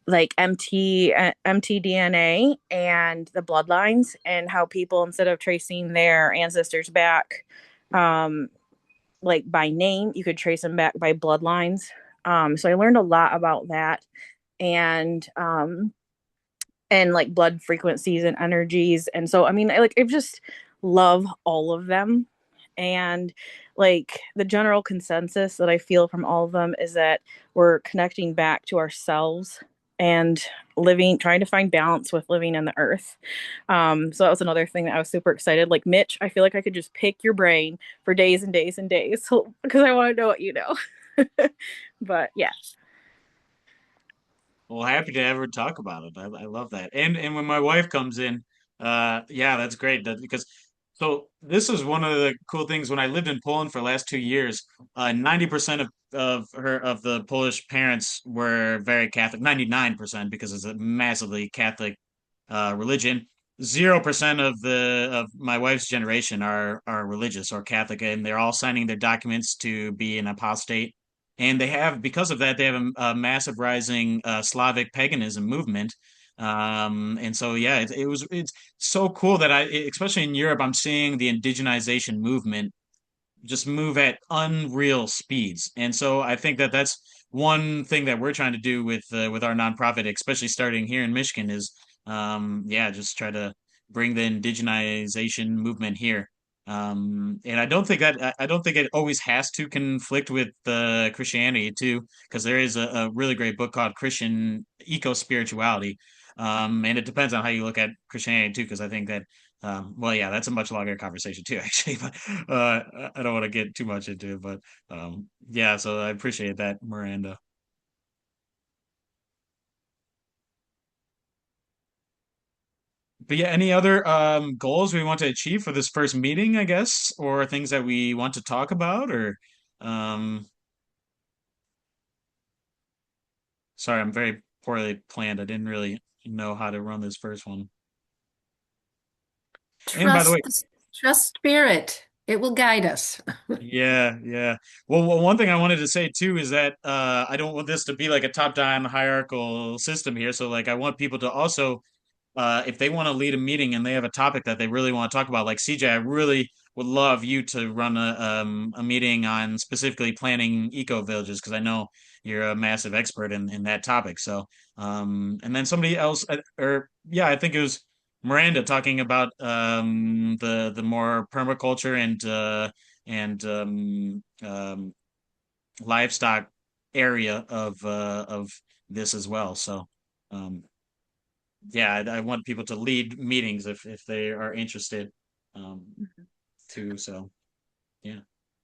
like mtDNA and the bloodlines and how people, instead of tracing their ancestors back um like by name, you could trace them back by bloodlines. So I learned a lot about that, and like blood frequencies and energies. And so I mean I just love all of them. And like the general consensus that I feel from all of them is that we're connecting back to ourselves and living, trying to find balance with living in the earth. So that was another thing that I was super excited. Like Mitch, I feel like I could just pick your brain for days and days and days because I want to know what you know. But yeah. Well, happy to ever talk about it. I love that. And when my wife comes in, yeah, that's great. Because so this is one of the cool things when I lived in Poland for the last 2 years, 90% of the Polish parents were very Catholic, 99% because it's a massively Catholic religion. 0% of my wife's generation are religious or Catholic, and they're all signing their documents to be an apostate. And they have, because of that, they have a massive rising Slavic paganism movement. And so, yeah, it's so cool that especially in Europe, I'm seeing the indigenization movement just move at unreal speeds. And so I think that that's one thing that we're trying to do with our nonprofit, especially starting here in Michigan, is yeah, just try to bring the indigenization movement here. And I don't think it always has to conflict with Christianity too, because there is a really great book called Christian Eco Spirituality. And it depends on how you look at Christianity too, because I think that well, yeah, that's a much longer conversation too, actually. But I don't want to get too much into it. But yeah, so I appreciate that, Miranda. But yeah, any other goals we want to achieve for this first meeting, I guess, or things that we want to talk about, or um, sorry, I'm very poorly planned. I didn't really know how to run this first one. And by the way, Trust spirit. It will guide us. yeah, yeah. One thing I wanted to say too is that I don't want this to be like a top-down hierarchical system here. So like I want people to also if they want to lead a meeting and they have a topic that they really want to talk about, like CJ, I really would love you to run a meeting on specifically planning eco villages because I know you're a massive expert in that topic. So and then somebody else or yeah, I think it was Miranda talking about the more permaculture and livestock area of this as well. So um yeah, I want people to lead meetings if they are interested um too. So yeah.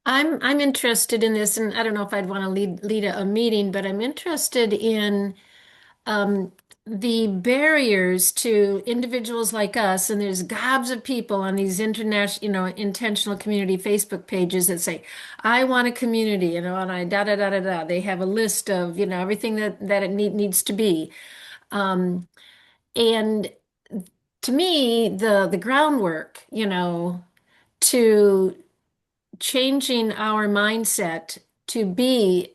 I'm interested in this, and I don't know if I'd want to lead a meeting, but I'm interested in um, the barriers to individuals like us. And there's gobs of people on these international, intentional community Facebook pages that say, "I want a community," and I da da da da da. They have a list of everything that it needs to be. Um, and to me, the groundwork, to changing our mindset to be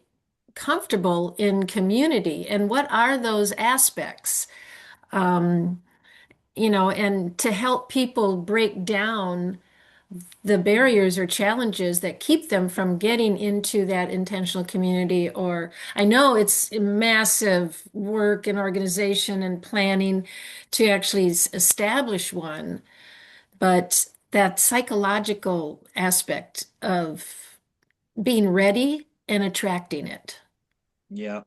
comfortable in community. And what are those aspects? Um, and to help people break down the barriers or challenges that keep them from getting into that intentional community. Or I know it's massive work and organization and planning to actually establish one, but that psychological aspect of being ready and attracting it. Yeah.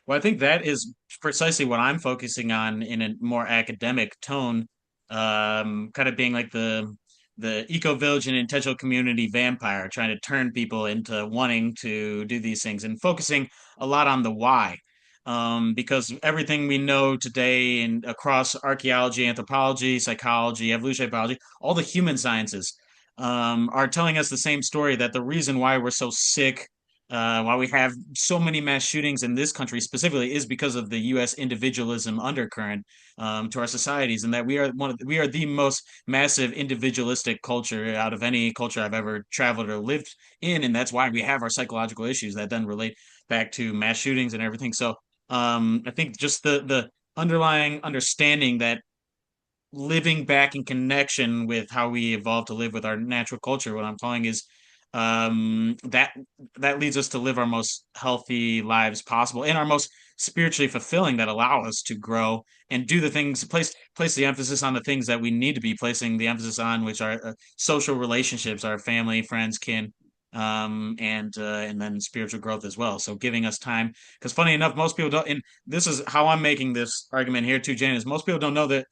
Well, I think that is precisely what I'm focusing on in a more academic tone, kind of being like the eco-village and intentional community vampire, trying to turn people into wanting to do these things and focusing a lot on the why. Because everything we know today and across archaeology, anthropology, psychology, evolutionary biology, all the human sciences, are telling us the same story that the reason why we're so sick, why we have so many mass shootings in this country specifically, is because of the U.S. individualism undercurrent, to our societies, and that we are the most massive individualistic culture out of any culture I've ever traveled or lived in, and that's why we have our psychological issues that then relate back to mass shootings and everything. So, I think just the underlying understanding that living back in connection with how we evolved to live with our natural culture, what I'm calling is, that leads us to live our most healthy lives possible and our most spiritually fulfilling, that allow us to grow and do the things, place the emphasis on the things that we need to be placing the emphasis on, which are social relationships, our family, friends, kin, and then spiritual growth as well. So giving us time, because funny enough, most people don't, and this is how I'm making this argument here too, Jane, is most people don't know that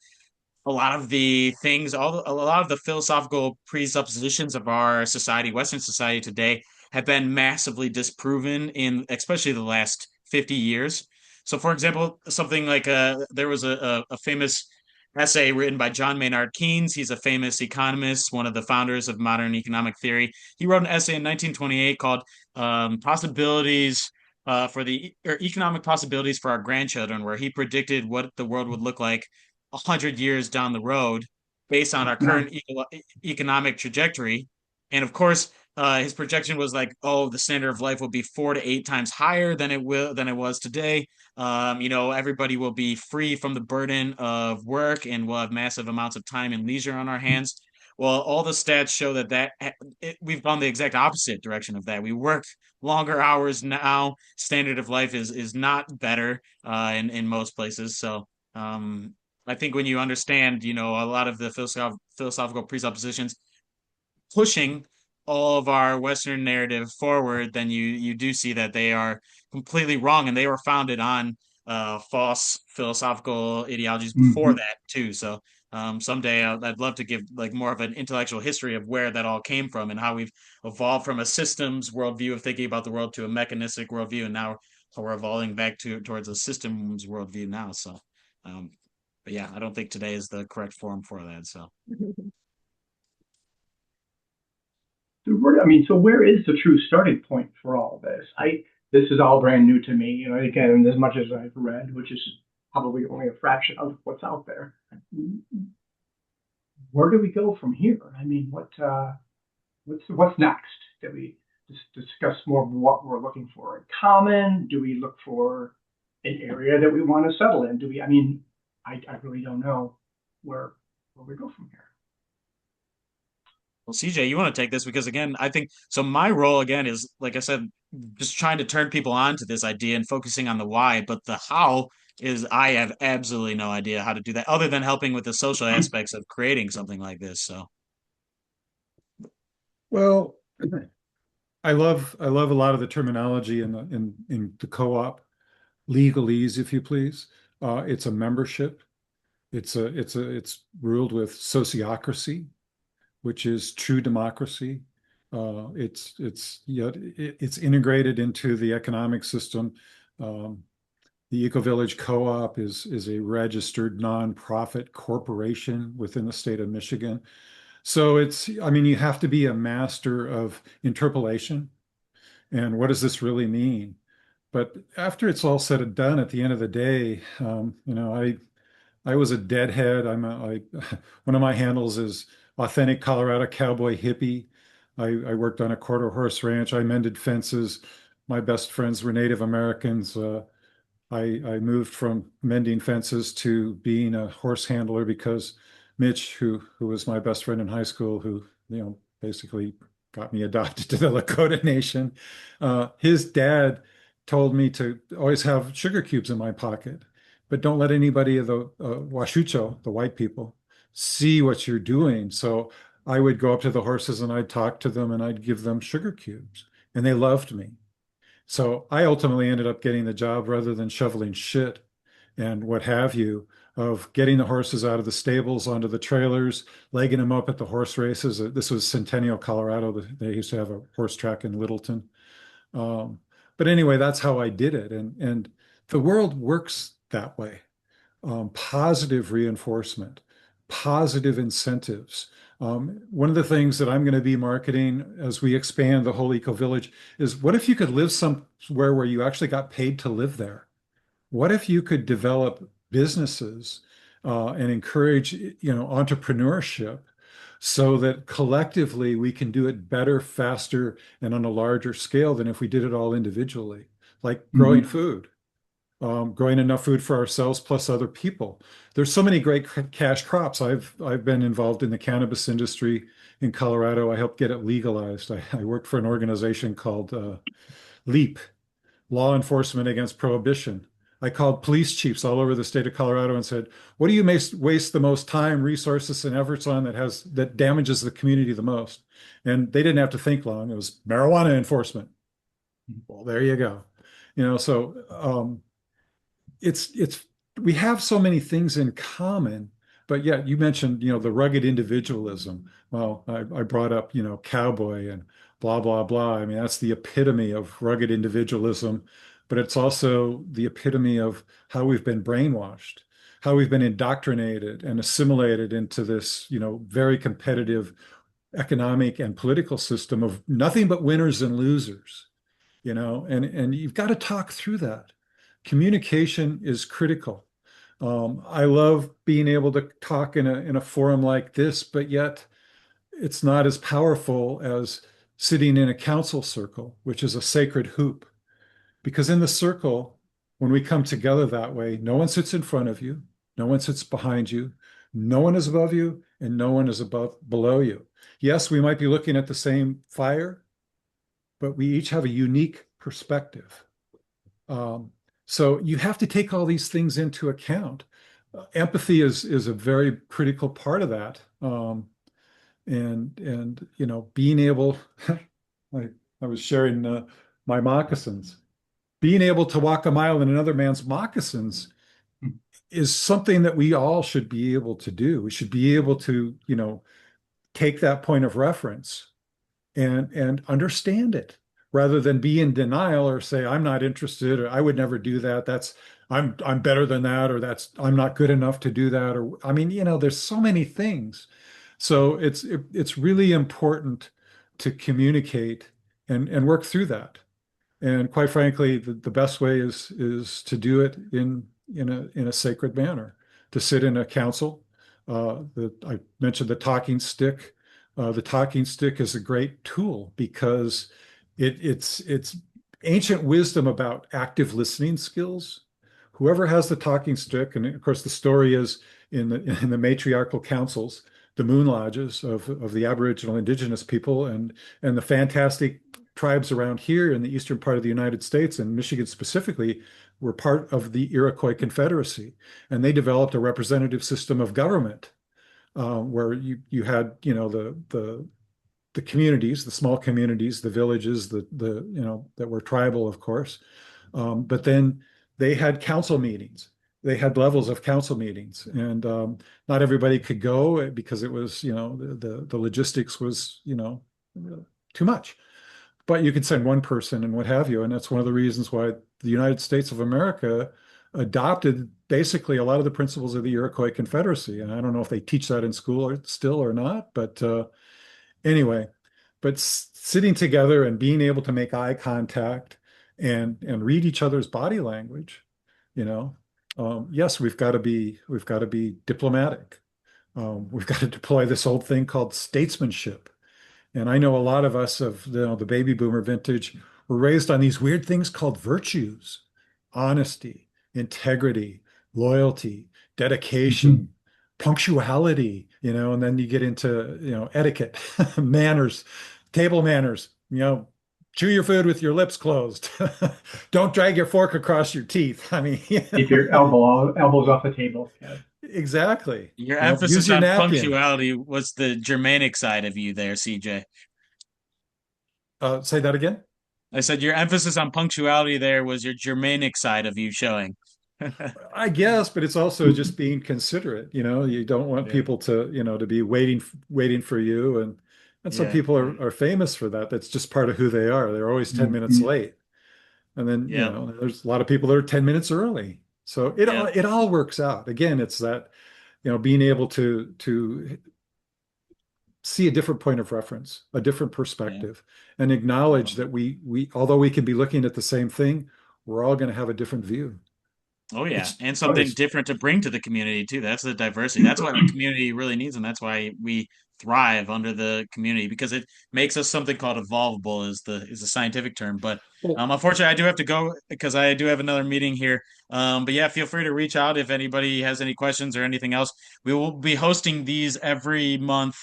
a lot of the things, a lot of the philosophical presuppositions of our society, Western society today, have been massively disproven in especially the last 50 years. So, for example, something like there was a famous essay written by John Maynard Keynes. He's a famous economist, one of the founders of modern economic theory. He wrote an essay in 1928 called "Possibilities." For the or economic possibilities for our grandchildren, where he predicted what the world would look like 100 years down the road based on our Yeah. current economic trajectory. And of course, his projection was like, oh, the standard of life will be 4 to 8 times higher than it was today. Everybody will be free from the burden of work, and we'll have massive amounts of time and leisure on our hands. Well, all the stats show we've gone the exact opposite direction of that. We work longer hours now. Standard of life is not better, in most places. So, I think when you understand, a lot of the philosophical presuppositions pushing all of our Western narrative forward, then you do see that they are completely wrong, and they were founded on false philosophical ideologies before Mhm. that too. So, someday I'd love to give like more of an intellectual history of where that all came from and how we've evolved from a systems worldview of thinking about the world to a mechanistic worldview, and now how we're evolving back towards a systems worldview now. So, um, but yeah, I don't think today is the correct forum for that. So. I mean, so where is the true starting point for all of this? This is all brand new to me, again, as much as I've read, which is probably only a fraction of what's out there. Where do we go from here? I mean, what's next? Do we discuss more of what we're looking for in common? Do we look for an area that we want to settle in? I mean, I really don't know where we go from here. Well, CJ, you want to take this because again, I think so. My role again is, like I said, just trying to turn people on to this idea and focusing on the why, but the how is I have absolutely no idea how to do that other than helping with the social aspects of creating something like this. So, Well, I love a lot of the terminology in the co-op legalese, if you please. It's a membership. It's ruled with sociocracy, which is true democracy. It's integrated into the economic system. The Eco-Village Co-op is a registered nonprofit corporation within the state of Michigan. So I mean, you have to be a master of interpolation. And what does this really mean? But after it's all said and done, at the end of the day, I was a deadhead. One of my handles is authentic Colorado cowboy hippie. I worked on a quarter horse ranch. I mended fences. My best friends were Native Americans. I moved from mending fences to being a horse handler because Mitch, who was my best friend in high school, who basically got me adopted to the Lakota Nation, his dad told me to always have sugar cubes in my pocket, but don't let anybody of the Washucho, the white people, see what you're doing. So I would go up to the horses and I'd talk to them and I'd give them sugar cubes, and they loved me. So I ultimately ended up getting the job rather than shoveling shit and what have you, of getting the horses out of the stables onto the trailers, legging them up at the horse races. This was Centennial, Colorado. They used to have a horse track in Littleton. Um, but anyway, that's how I did it. And the world works that way. Positive reinforcement, positive incentives. One of the things that I'm going to be marketing as we expand the whole eco village is, what if you could live somewhere where you actually got paid to live there? What if you could develop businesses and encourage, entrepreneurship so that collectively we can do it better, faster, and on a larger scale than if we did it all individually, like growing food, growing enough food for ourselves plus other people. There's so many great cash crops. I've been involved in the cannabis industry in Colorado. I helped get it legalized. I worked for an organization called LEAP, Law Enforcement Against Prohibition. I called police chiefs all over the state of Colorado and said, "What do you waste the most time, resources, and efforts on that damages the community the most?" And they didn't have to think long. It was marijuana enforcement. Well, there you go. So it's we have so many things in common, but yeah, you mentioned, the rugged individualism. Well, I brought up, cowboy and blah, blah, blah. I mean, that's the epitome of rugged individualism, but it's also the epitome of how we've been brainwashed, how we've been indoctrinated and assimilated into this, very competitive economic and political system of nothing but winners and losers, and you've got to talk through that. Communication is critical. I love being able to talk in a forum like this, but yet it's not as powerful as sitting in a council circle, which is a sacred hoop. Because in the circle, when we come together that way, no one sits in front of you, no one sits behind you, no one is above you, and no one is below you. Yes, we might be looking at the same fire, but we each have a unique perspective. So you have to take all these things into account. Empathy is a very critical part of that. And being able, I was sharing my moccasins. Being able to walk a mile in another man's moccasins is something that we all should be able to do. We should be able to, take that point of reference and understand it, rather than be in denial or say, "I'm not interested," or "I would never do that. I'm better than that," or "I'm not good enough to do that." Or, I mean, there's so many things. So it's really important to communicate and work through that. And quite frankly, the best way is to do it in a sacred manner, to sit in a council. I mentioned the talking stick. The talking stick is a great tool because it's ancient wisdom about active listening skills. Whoever has the talking stick, and of course the story is in the matriarchal councils, the moon lodges of the Aboriginal Indigenous people and the fantastic tribes around here in the eastern part of the United States and Michigan specifically were part of the Iroquois Confederacy, and they developed a representative system of government where you had the communities, the small communities, the villages, that were tribal, of course. But then they had council meetings. They had levels of council meetings, and not everybody could go because it was, the logistics was, too much. But you could send one person and what have you, and that's one of the reasons why the United States of America adopted basically a lot of the principles of the Iroquois Confederacy. And I don't know if they teach that in school still or not, but anyway, but sitting together and being able to make eye contact and read each other's body language, yes, we've got to be diplomatic. We've got to deploy this old thing called statesmanship. And I know a lot of us of the baby boomer vintage were raised on these weird things called virtues: honesty, integrity, loyalty, dedication, punctuality, and then you get into, etiquette, manners, table manners, chew your food with your lips closed. Don't drag your fork across your teeth. I mean, Keep your elbows off the table. Yeah. Exactly. Your Use emphasis your on napkin. punctuality was the Germanic side of you there, CJ. Say that again. I said your emphasis on punctuality there was your Germanic side of you showing. I guess, but it's also just being considerate. You don't want Yeah. people to be waiting for you, and some Yeah. people are famous for that. That's just part of who they are. They're always 10 minutes Mhm. late. And then, Yeah. there's a lot of people that are 10 minutes early. So Yeah. it all works out. Again, it's that, being able to see a different point of reference, a different Yeah. perspective, and acknowledge that we although we can be looking at the same thing, we're all going to have a different view. Oh yeah, It's and Oh, something different to bring to the community too. That's the diversity. That's what our community really needs, and that's why we thrive under the community because it makes us something called evolvable is the scientific term. But Well, unfortunately, I do have to go because I do have another meeting here. But yeah, feel free to reach out if anybody has any questions or anything else. We will be hosting these every month,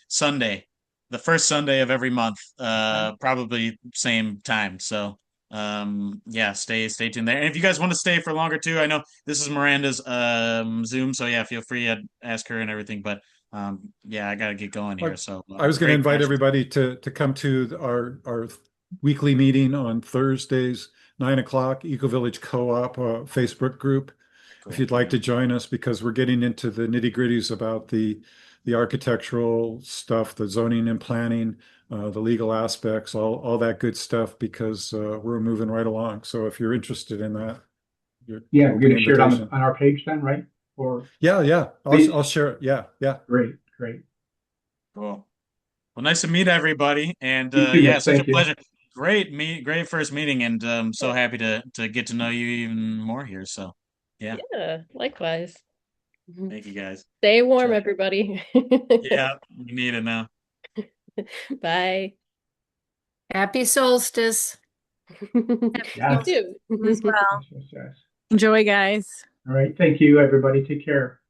Sunday, the first Sunday of every month, probably same time. So yeah, stay tuned there. And if you guys want to stay for longer too, I know this is Miranda's Zoom, so yeah, feel free to ask her and everything. But yeah, I gotta get going here. I So I was going to great invite questions. everybody to come to our weekly meeting on Thursdays, 9 o'clock, Eco Village Co-op Facebook group. If Cool. you'd like to join us, because we're getting into the nitty-gritties about the architectural stuff, the zoning and planning, the legal aspects, all that good stuff, because we're moving right along. So if you're interested in that, you're Yeah, we're open going to share it on invitation. on our page then, right? Or Yeah. please. I'll share it. Yeah. Great, great. Cool. Well, nice to meet everybody, and You too, yeah, Nick. such a Thank you. pleasure. Great first meeting, and so happy to get to know you even more here. So yeah, yeah, likewise. thank you guys. Stay warm, Sure. everybody. Yeah, we need it now. Bye. Happy solstice. You Yeah. too. As well. Yes. Enjoy, guys. All right. Thank you, everybody. Take care.